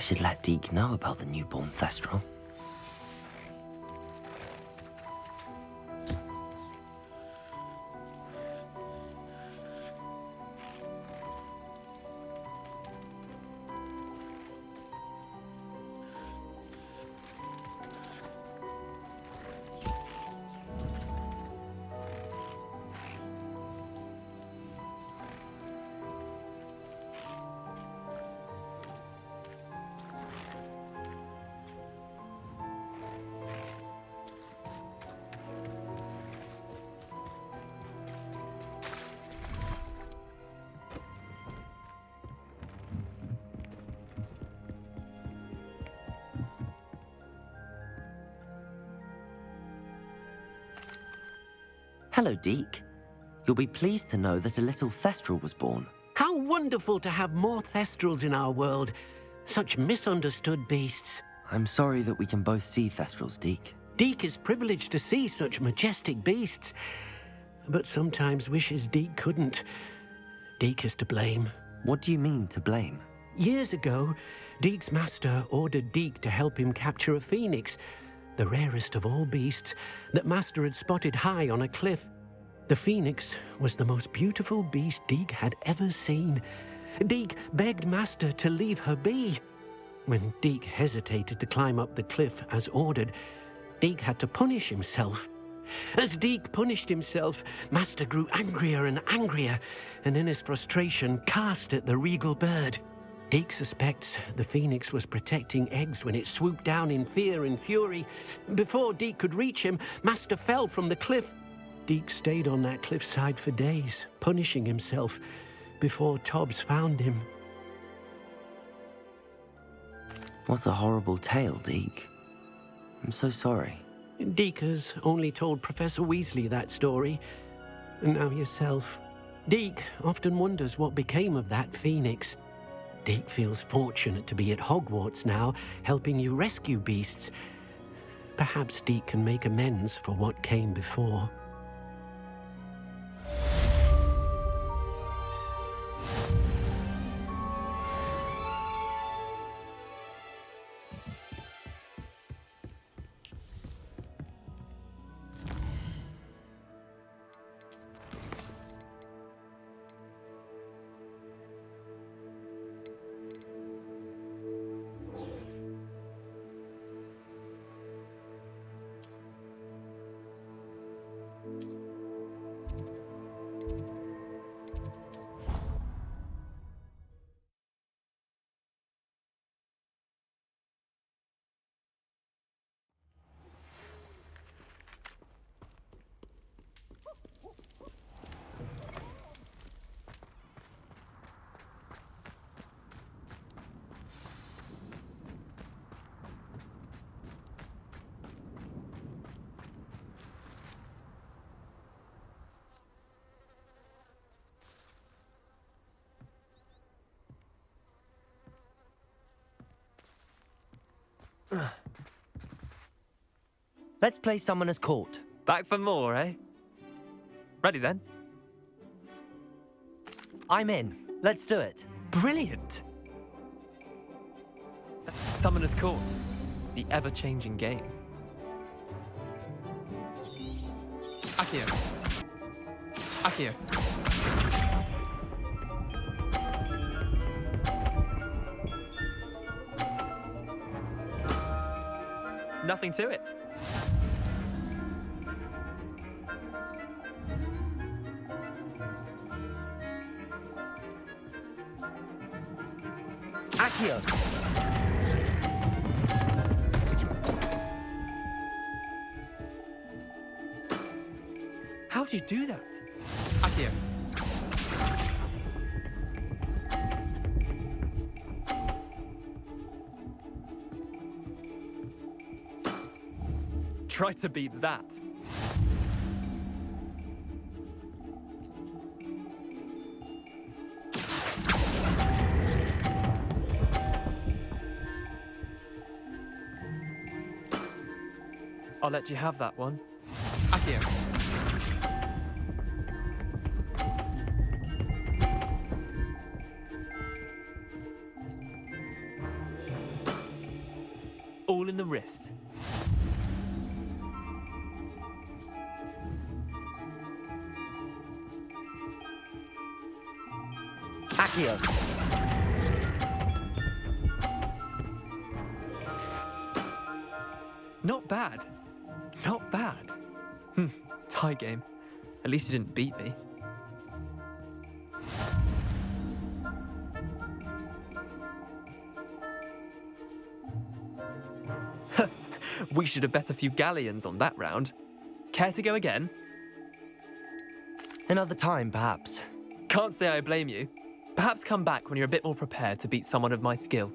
[SPEAKER 1] should let Deke know about the newborn Thestral. Hello, Deke. You'll be pleased to know that a little Thestral was born.
[SPEAKER 20] How wonderful to have more Thestrals in our world. Such misunderstood beasts.
[SPEAKER 1] I'm sorry that we can both see Thestrals, Deke.
[SPEAKER 20] Deke is privileged to see such majestic beasts, but sometimes wishes Deke couldn't. Deke is to blame.
[SPEAKER 1] What do you mean, to blame?
[SPEAKER 20] Years ago, Deke's master ordered Deke to help him capture a phoenix, the rarest of all beasts, that Master had spotted high on a cliff. The phoenix was the most beautiful beast Deke had ever seen. Deke begged Master to leave her be. When Deke hesitated to climb up the cliff as ordered, Deke had to punish himself. As Deke punished himself, Master grew angrier and angrier, and in his frustration cast at the regal bird. Deke suspects the phoenix was protecting eggs when it swooped down in fear and fury. Before Deke could reach him, Master fell from the cliff. Deke stayed on that cliffside for days, punishing himself, before Tobbs found him.
[SPEAKER 1] What a horrible tale, Deke. I'm so sorry.
[SPEAKER 20] Deke has only told Professor Weasley that story, and now yourself. Deke often wonders what became of that phoenix. Deke feels fortunate to be at Hogwarts now, helping you rescue beasts. Perhaps Deke can make amends for what came before.
[SPEAKER 1] Let's play Summoner's Court.
[SPEAKER 5] Back for more, eh? Ready then?
[SPEAKER 1] I'm in. Let's do it.
[SPEAKER 5] Brilliant! Summoner's Court. The ever-changing game. Accio. Accio. Nothing to it.
[SPEAKER 1] Accio.
[SPEAKER 5] How do you do that? Accio. Try to beat that. I'll let you have that one. Accio. all in the wrist.
[SPEAKER 1] Accio!
[SPEAKER 5] Not bad. Not bad. Tie game. At least you didn't beat me. We should have bet a few galleons on that round. Care to go again?
[SPEAKER 1] Another time, perhaps.
[SPEAKER 5] Can't say I blame you. Perhaps come back when you're a bit more prepared to beat someone of my skill.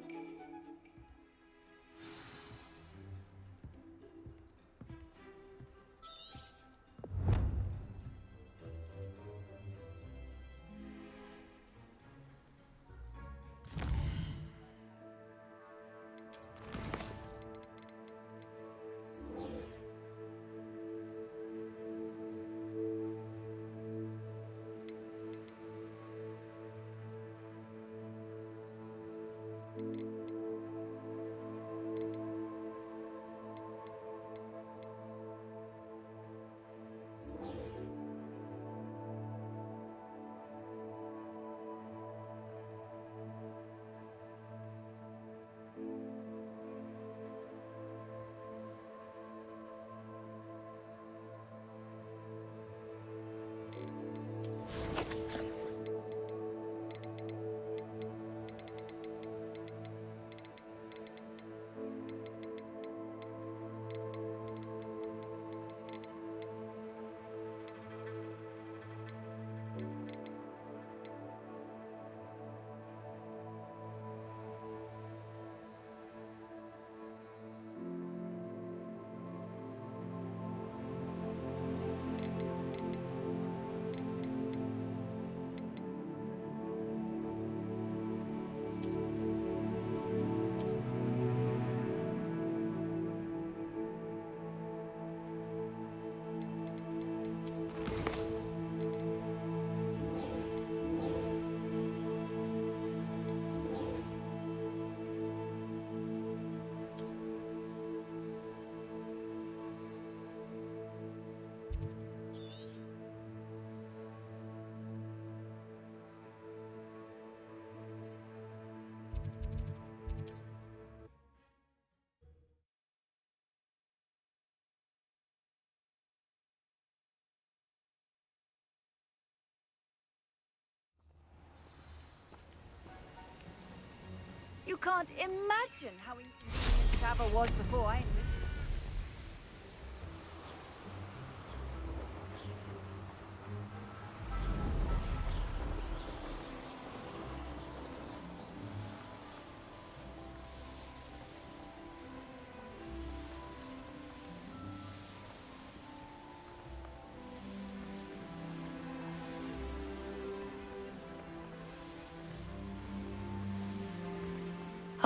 [SPEAKER 21] You can't imagine how inconvenient travel was before I knew.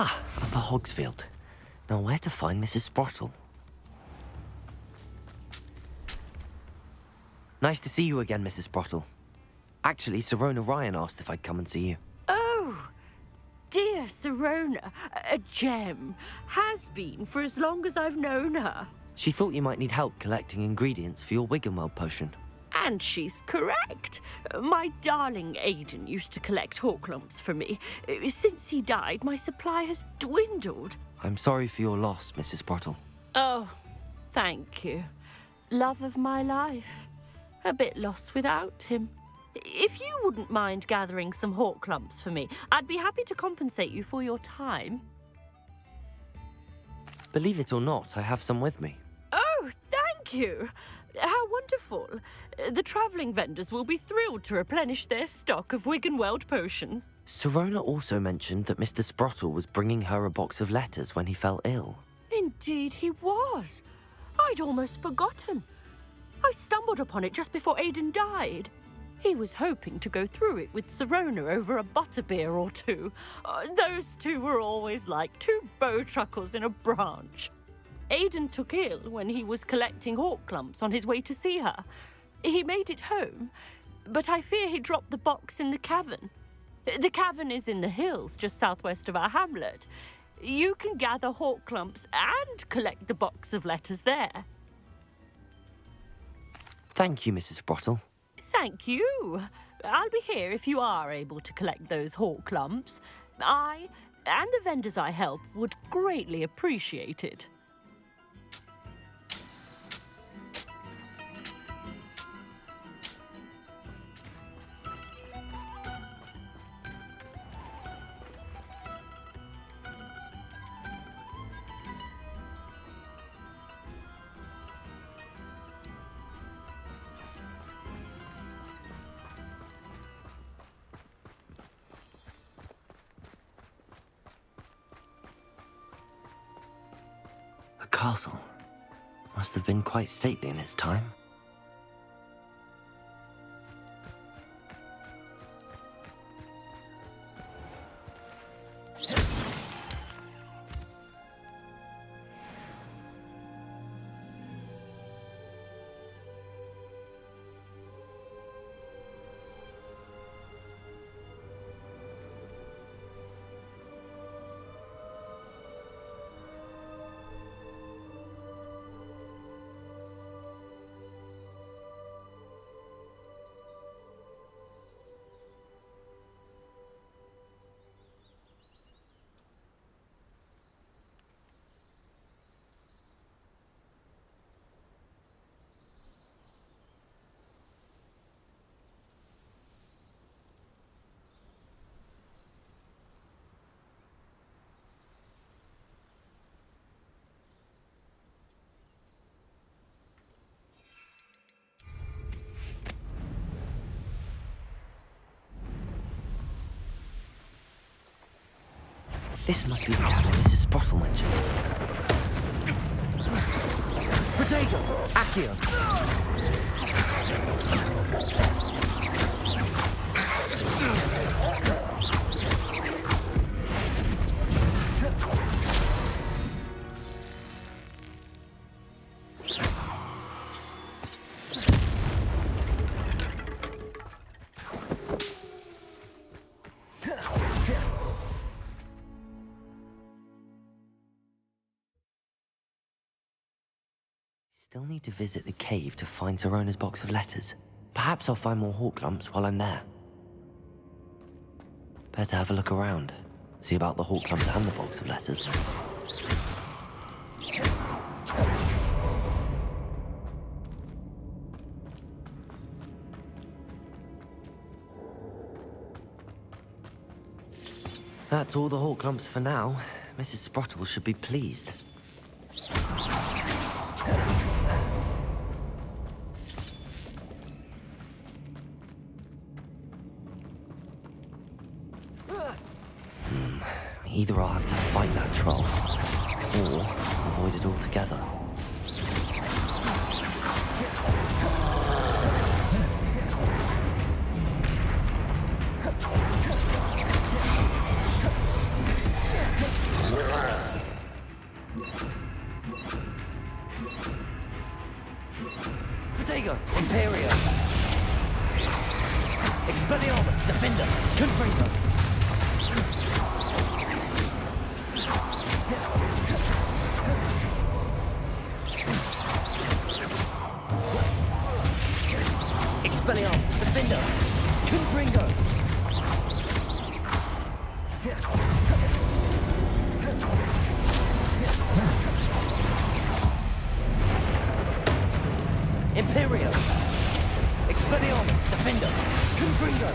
[SPEAKER 1] Ah, Upper Hogsfield. Now where to find Mrs. Sprottle? Nice to see you again, Mrs. Sprottle. Actually, Sirona Ryan asked if I'd come and see you.
[SPEAKER 22] Oh, dear Sirona, a gem. Has been for as long as I've known her.
[SPEAKER 1] She thought you might need help collecting ingredients for your Wiggenweld potion.
[SPEAKER 22] And she's correct. My darling Aidan used to collect Horklumps for me. Since he died, my supply has dwindled.
[SPEAKER 1] I'm sorry for your loss, Mrs. Sprottle.
[SPEAKER 22] Oh, thank you. Love of my life. A bit lost without him. If you wouldn't mind gathering some Horklumps for me, I'd be happy to compensate you for your time.
[SPEAKER 1] Believe it or not, I have some with me.
[SPEAKER 22] Oh, thank you. How wonderful. The travelling vendors will be thrilled to replenish their stock of Wiggenweld potion.
[SPEAKER 1] Sirona also mentioned that Mr. Sprottle was bringing her a box of letters when he fell ill.
[SPEAKER 22] Indeed he was. I'd almost forgotten. I stumbled upon it just before Aidan died. He was hoping to go through it with Sirona over a butterbeer or two. Those two were always like two bowtruckles in a branch. Aidan took ill when he was collecting Horklumps on his way to see her. He made it home, but I fear he dropped the box in the cavern. The cavern is in the hills just southwest of our hamlet. You can gather hawk clumps and collect the box of letters there.
[SPEAKER 1] Thank you, Mrs. Sprottle.
[SPEAKER 22] Thank you. I'll be here if you are able to collect those hawk clumps. I and the vendors I help would greatly appreciate it.
[SPEAKER 1] A castle. Must have been quite stately in its time. This must be the cabin Mrs. Sprottle mentioned. Protego! Accio! Still need to visit the cave to find Sirona's box of letters. Perhaps I'll find more hawk lumps while I'm there. Better have a look around. See about the hawk lumps and the box of letters. That's all the hawk lumps for now. Mrs. Sprottle should be pleased. Either I'll have to fight that troll, or avoid it altogether. Protego, Imperio! Expelliarmus, Defender, Confringo! Expelliarmus, Defender, Confringo! Imperio! Expelliarmus, Defender, Confringo!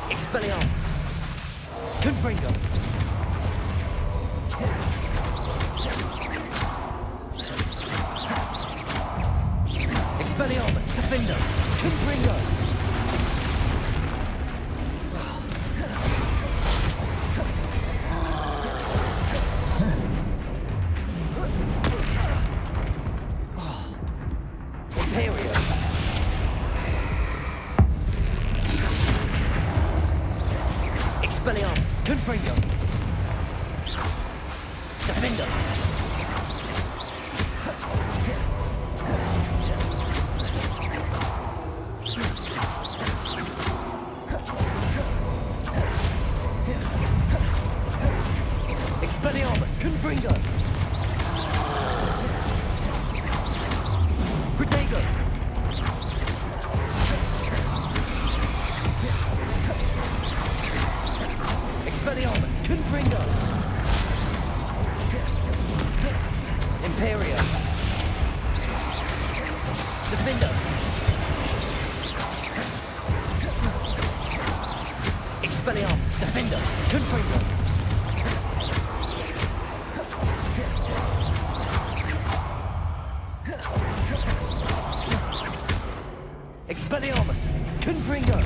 [SPEAKER 1] Expelliarmus, Confringo! Expelliarmus, Defender, Confringo! Imperio! Expelliarmus, Confringo! Defender! Expelliarmus, Defender, Confringo. Expelliarmus, Confringo.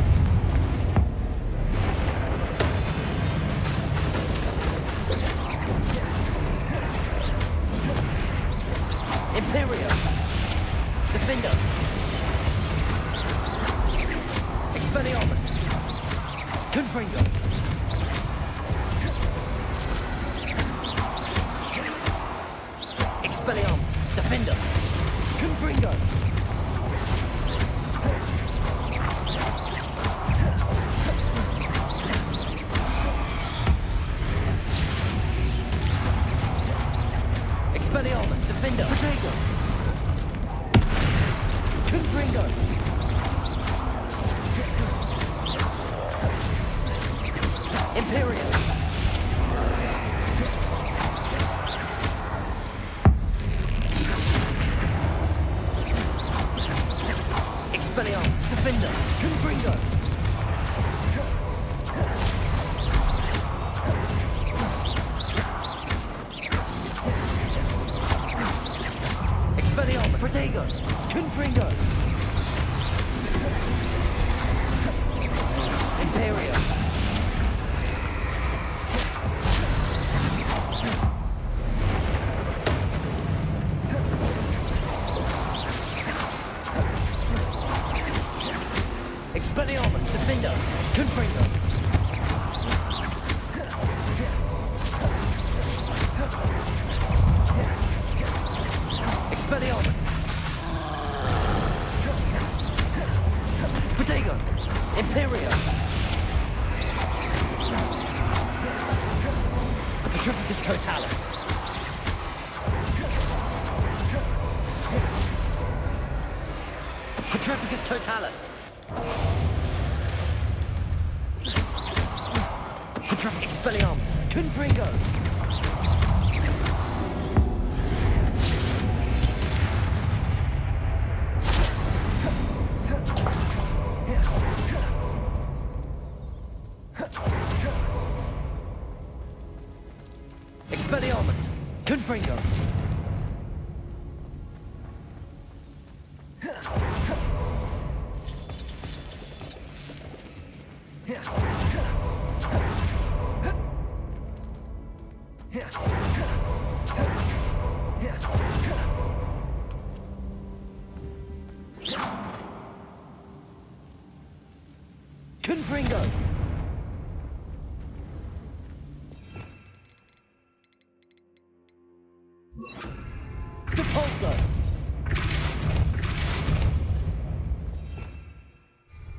[SPEAKER 1] Imperio, Defender. Expelliarmus, Confringo. Expelliarmus, Defender, Confringo. Expelliarmus, Defender, Protego. Confringo. Imperio. Expelliarmus, Defender, Confringo. Expelliarmus, Protego, Confringo. Imperio. Expelliarmus, Defender, Confringo. Expelliarmus. Protego. Imperio. Petrificus Totalis. Petrificus Totalis. Expelliarmus, Confringo. Expelliarmus, Confringo. Confringo. Depulso.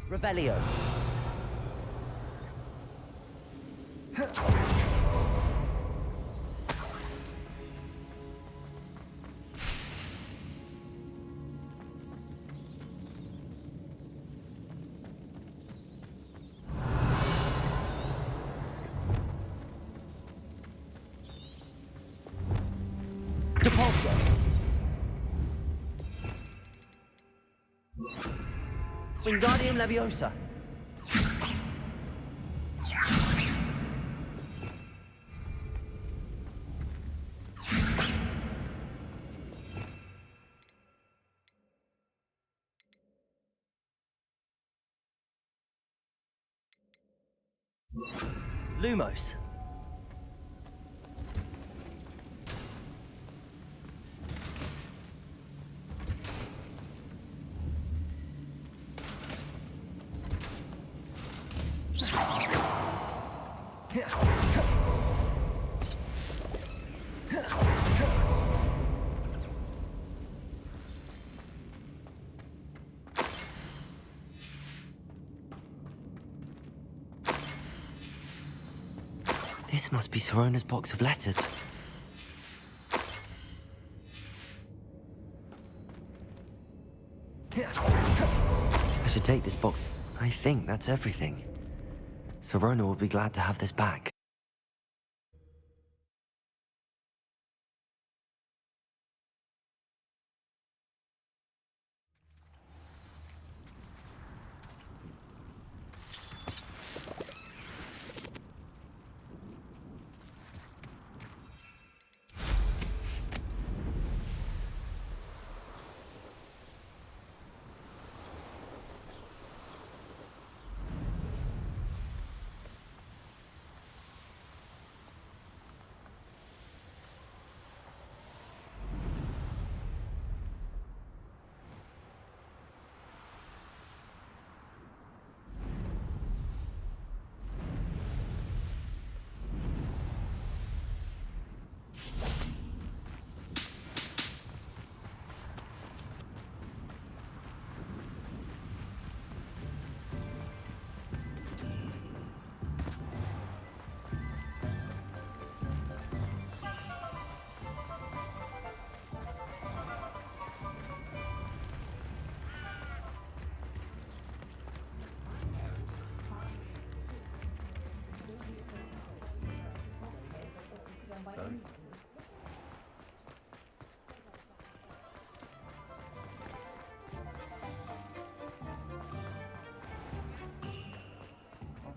[SPEAKER 1] Revelio. Depulso. Wingardium Leviosa. Lumos. This must be Sorona's box of letters. I should take this box. I think that's everything. Sirona will be glad to have this back.
[SPEAKER 4] I'll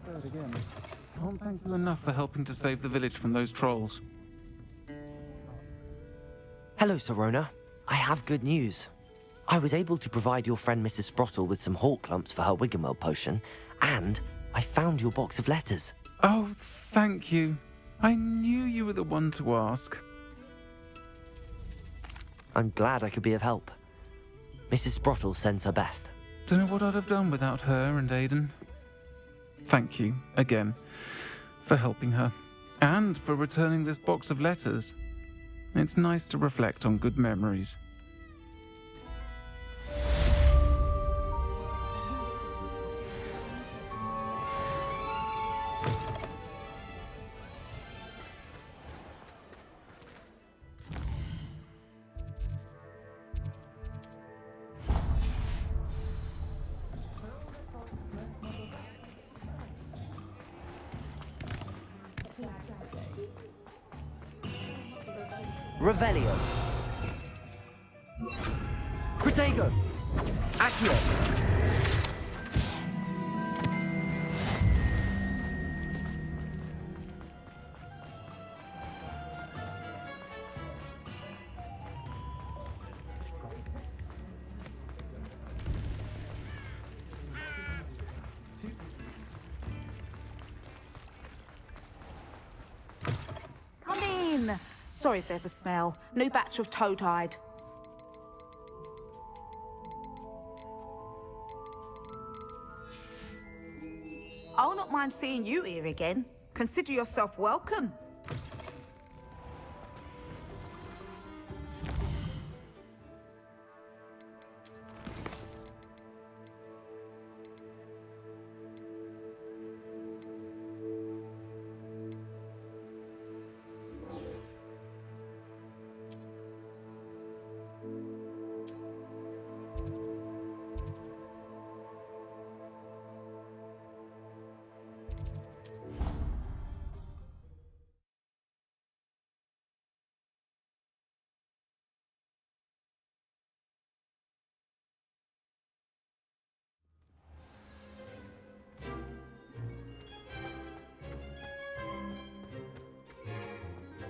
[SPEAKER 4] say it again. I won't thank you enough for helping to save the village from those trolls.
[SPEAKER 1] Hello, Sirona. I have good news. I was able to provide your friend Mrs. Sprottle with some hawk lumps for her Wiggenweld potion, and I found your box of letters.
[SPEAKER 4] Oh, thank you. I knew you were the one to ask.
[SPEAKER 1] I'm glad I could be of help. Mrs. Sprottle sends her best.
[SPEAKER 4] Don't know what I'd have done without her and Aidan. Thank you, again, for helping her, and for returning this box of letters. It's nice to reflect on good memories.
[SPEAKER 1] Revelio. Protego. Accio.
[SPEAKER 21] Come in. Sorry if there's a smell. New batch of toad-hide. I'll not mind seeing you here again. Consider yourself welcome.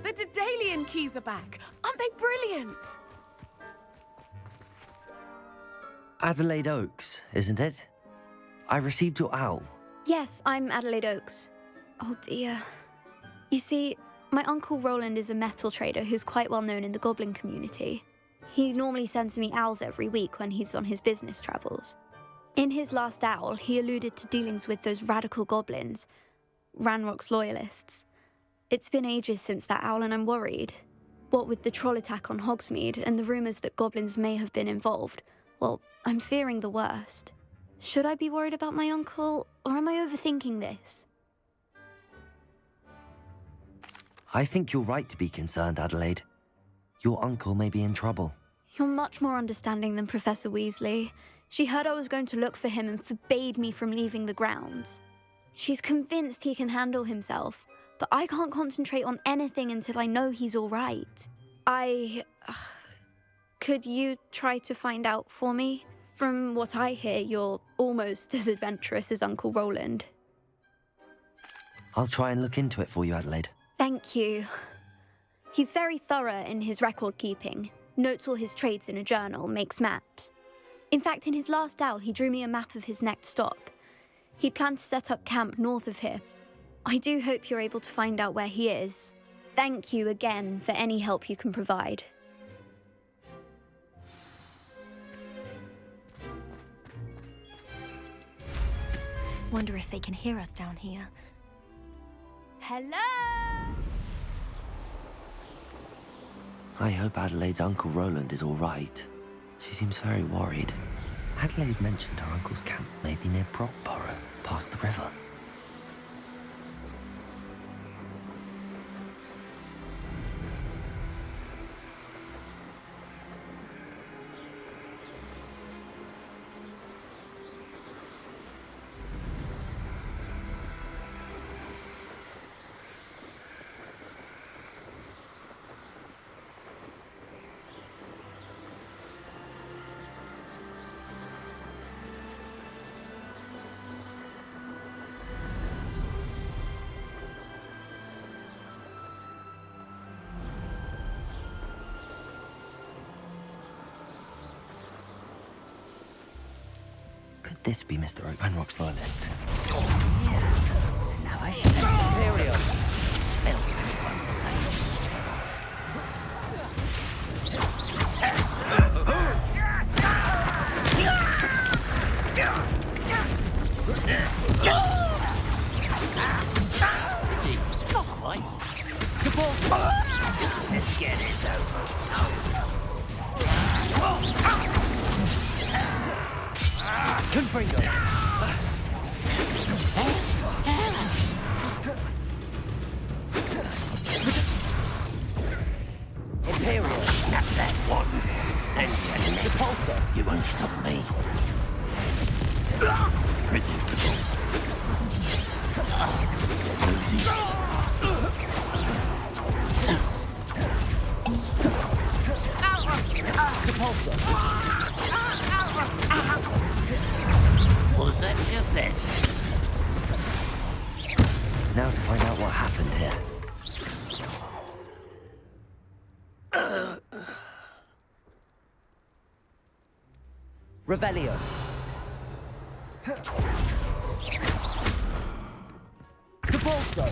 [SPEAKER 18] The Daedalian keys are back. Aren't they brilliant?
[SPEAKER 1] Adelaide Oaks, isn't it? I received your owl.
[SPEAKER 7] Yes, I'm Adelaide Oaks. Oh dear. You see, my Uncle Roland is a metal trader who's quite well known in the goblin community. He normally sends me owls every week when he's on his business travels. In his last owl, he alluded to dealings with those radical goblins, Ranrock's loyalists. It's been ages since that owl and I'm worried. What with the troll attack on Hogsmeade and the rumours that goblins may have been involved, well, I'm fearing the worst. Should I be worried about my uncle, or am I overthinking this?
[SPEAKER 1] I think you're right to be concerned, Adelaide. Your uncle may be in trouble.
[SPEAKER 7] You're much more understanding than Professor Weasley. She heard I was going to look for him and forbade me from leaving the grounds. She's convinced he can handle himself, but I can't concentrate on anything until I know he's all right. Could you try to find out for me? From what I hear, you're almost as adventurous as Uncle Roland.
[SPEAKER 1] I'll try and look into it for you, Adelaide.
[SPEAKER 7] Thank you. He's very thorough in his record keeping, notes all his trades in a journal, makes maps. In fact, in his last owl, he drew me a map of his next stop. He'd planned to set up camp north of here. I do hope you're able to find out where he is. Thank you again for any help you can provide.
[SPEAKER 6] Wonder if they can hear us down here.
[SPEAKER 7] Hello?
[SPEAKER 1] I hope Adelaide's Uncle Roland is all right. She seems very worried. Adelaide mentioned her uncle's camp may be near Brockborough, past the river. this be Mr. Oak and Rock's loyalists?
[SPEAKER 8] Now I Imperial. Spell Not quite. Let's get this over. Confringo. Imperial. Snap that one. And the pulsar. You won't stop me. Predictable. The pulsar. Was that your best?
[SPEAKER 1] Now to find out what happened here.
[SPEAKER 8] Revelio. Debolso.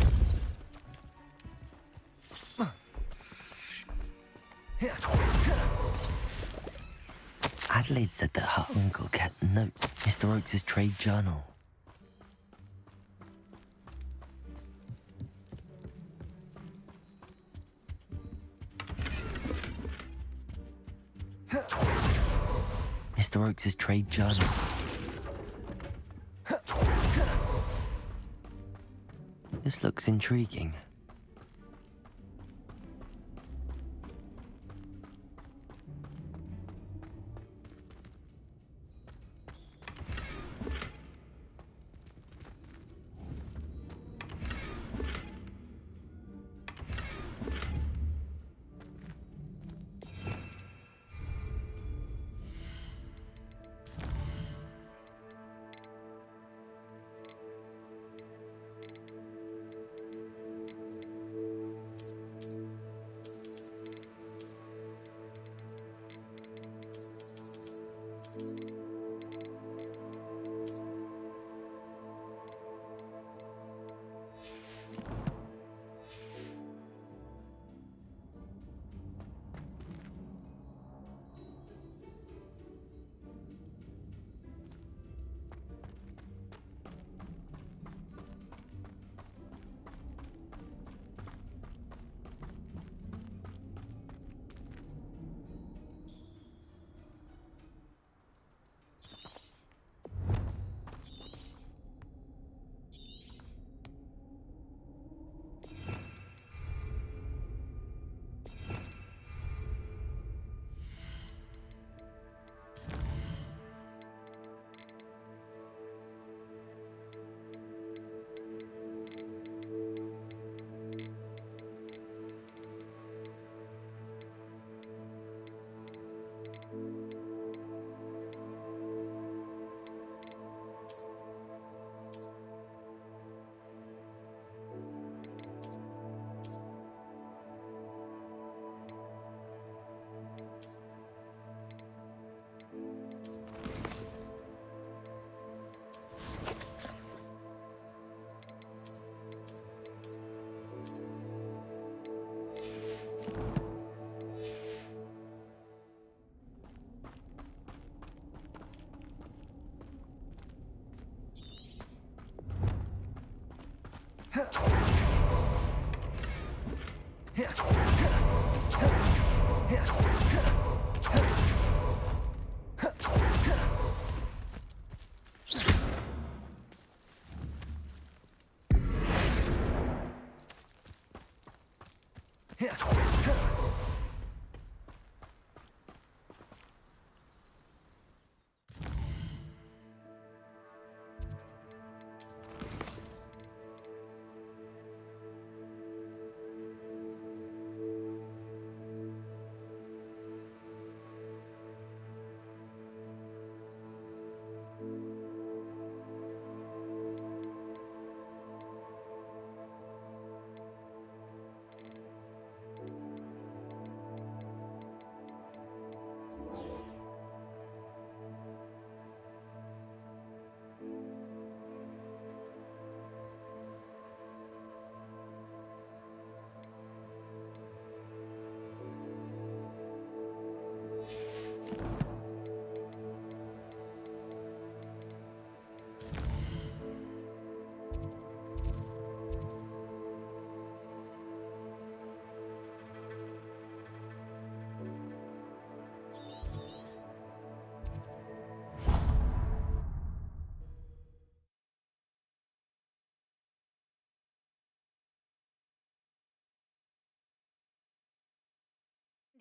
[SPEAKER 1] Adelaide said that her uncle kept notes in Mr. Oakes' trade journal. Mr. Oakes' trade journal. This looks intriguing.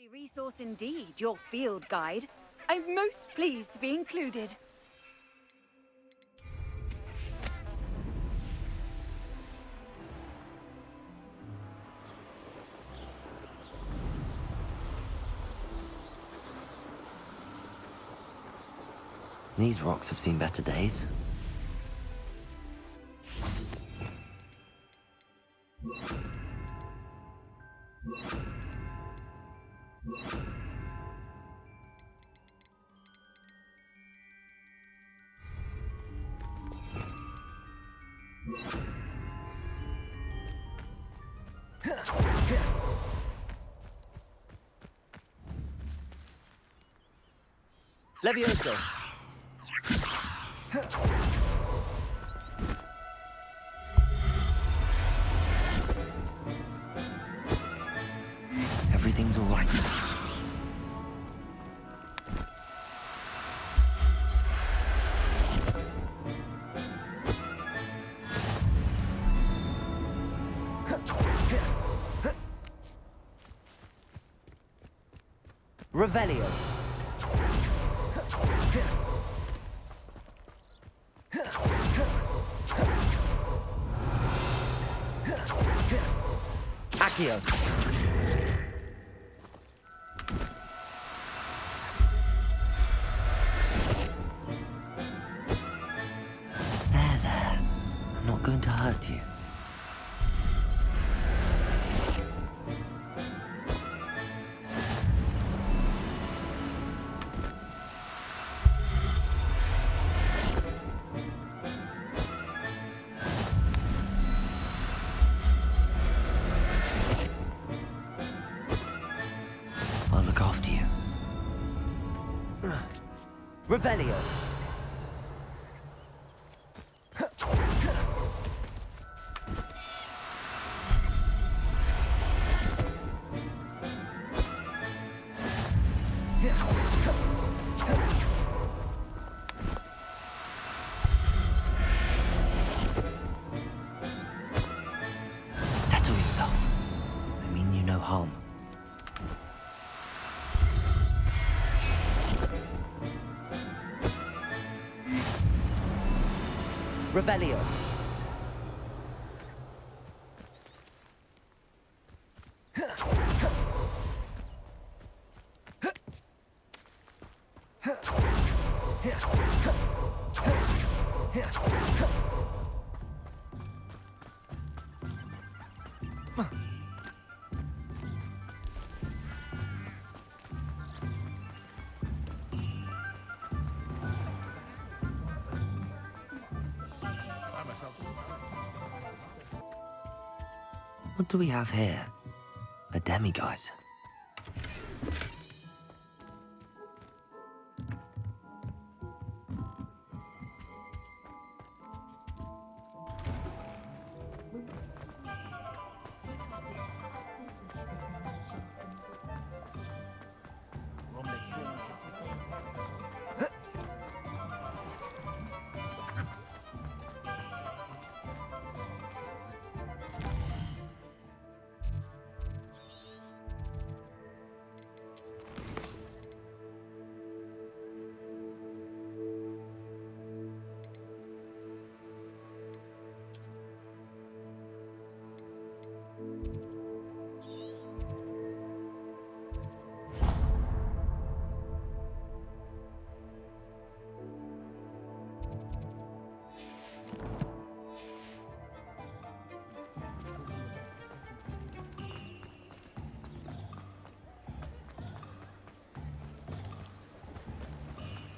[SPEAKER 21] handy resource indeed, your field guide. I'm most pleased to be included.
[SPEAKER 1] These rocks have seen better days.
[SPEAKER 5] Levioso.
[SPEAKER 1] Everything's all right.
[SPEAKER 5] Revelio. Accio.
[SPEAKER 1] There. I'm not going to hurt you. I'll look after you.
[SPEAKER 5] Revelio.
[SPEAKER 1] Settle yourself. I mean you no harm.
[SPEAKER 5] Revelio.
[SPEAKER 1] What do we have here? A demiguise.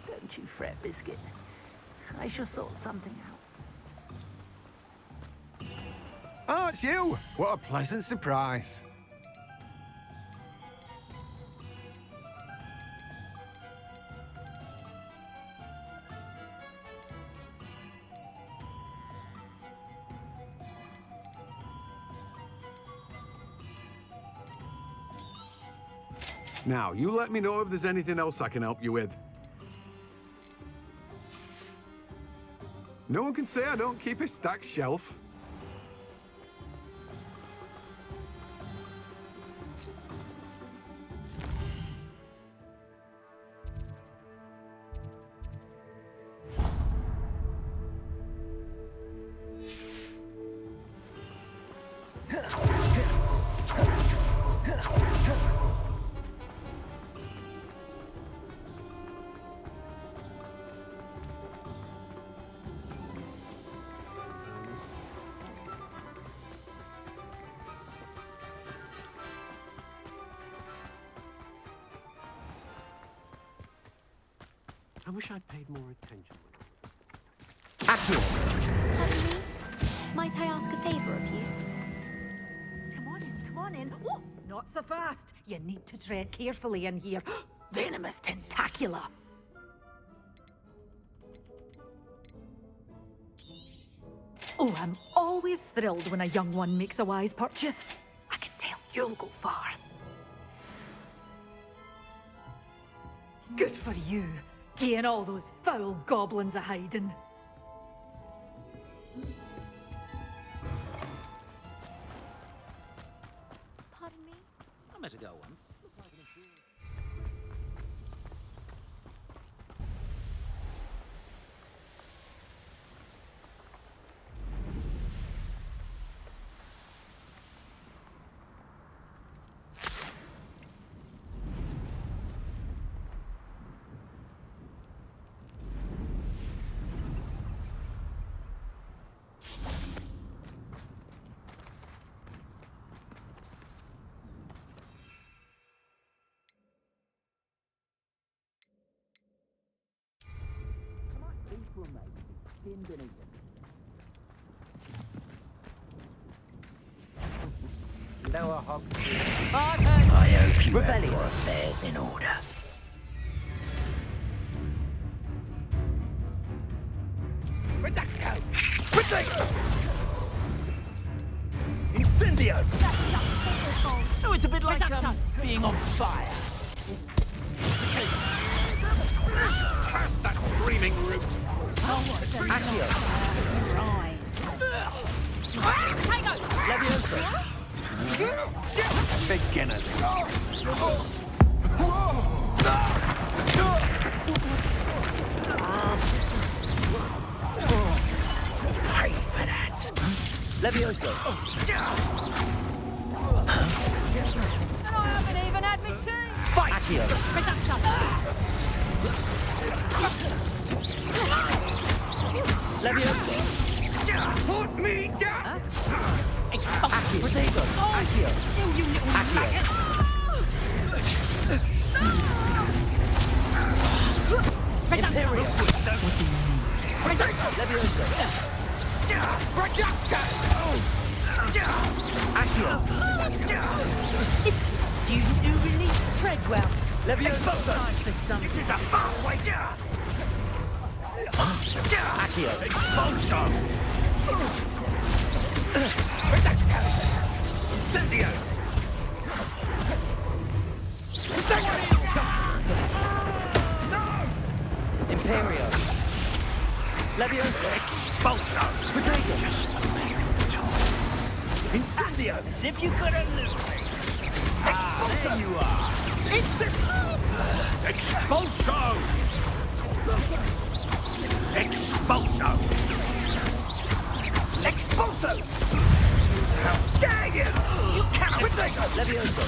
[SPEAKER 9] Don't you fret, Biscuit. I shall sort something out.
[SPEAKER 11] Oh, it's you! What a pleasant surprise. Now, you let me know if there's anything else I can help you with. No one can say I don't keep a stacked shelf.
[SPEAKER 20] wish I'd paid more attention.
[SPEAKER 1] Accurate.
[SPEAKER 6] Pardon me? Might I ask a favor of you?
[SPEAKER 21] Come on in. Oh, not so fast. You need to tread carefully in here. Venomous tentacula. Oh, I'm always thrilled when a young one makes a wise purchase. I can tell you'll go far. Good for you, getting all those foul goblins a-hiding.
[SPEAKER 6] Pardon me?
[SPEAKER 10] I met a girl once.
[SPEAKER 8] Lower Hogsmeade. I hope you have your affairs in order. Reducto! Potato! Incendio! Oh, it's a bit like being on fire.
[SPEAKER 10] Curse that screaming root!
[SPEAKER 8] Accio! Levioso!
[SPEAKER 10] Beginners.
[SPEAKER 8] Pay for that. Levioso!
[SPEAKER 21] And I haven't even had me tea.
[SPEAKER 8] Fight! Accio! Levioso!
[SPEAKER 10] Put me down!
[SPEAKER 8] Accio! Potato! Accio!
[SPEAKER 21] Still, you little maggot.
[SPEAKER 8] Imperial! Levioso! Accio!
[SPEAKER 21] It's the student who released Treadwell.
[SPEAKER 8] Levioso!
[SPEAKER 10] This is a fast way down!
[SPEAKER 8] Accio!
[SPEAKER 10] Expulso! Incendio!
[SPEAKER 8] Imperio! Levioso!
[SPEAKER 10] Expulso!
[SPEAKER 8] Potato!
[SPEAKER 10] Incendio! As if you couldn't lose me! Expulso! There you are! Expulso! Expulso! Expulso! How dare you! You cannot!
[SPEAKER 8] Levioso!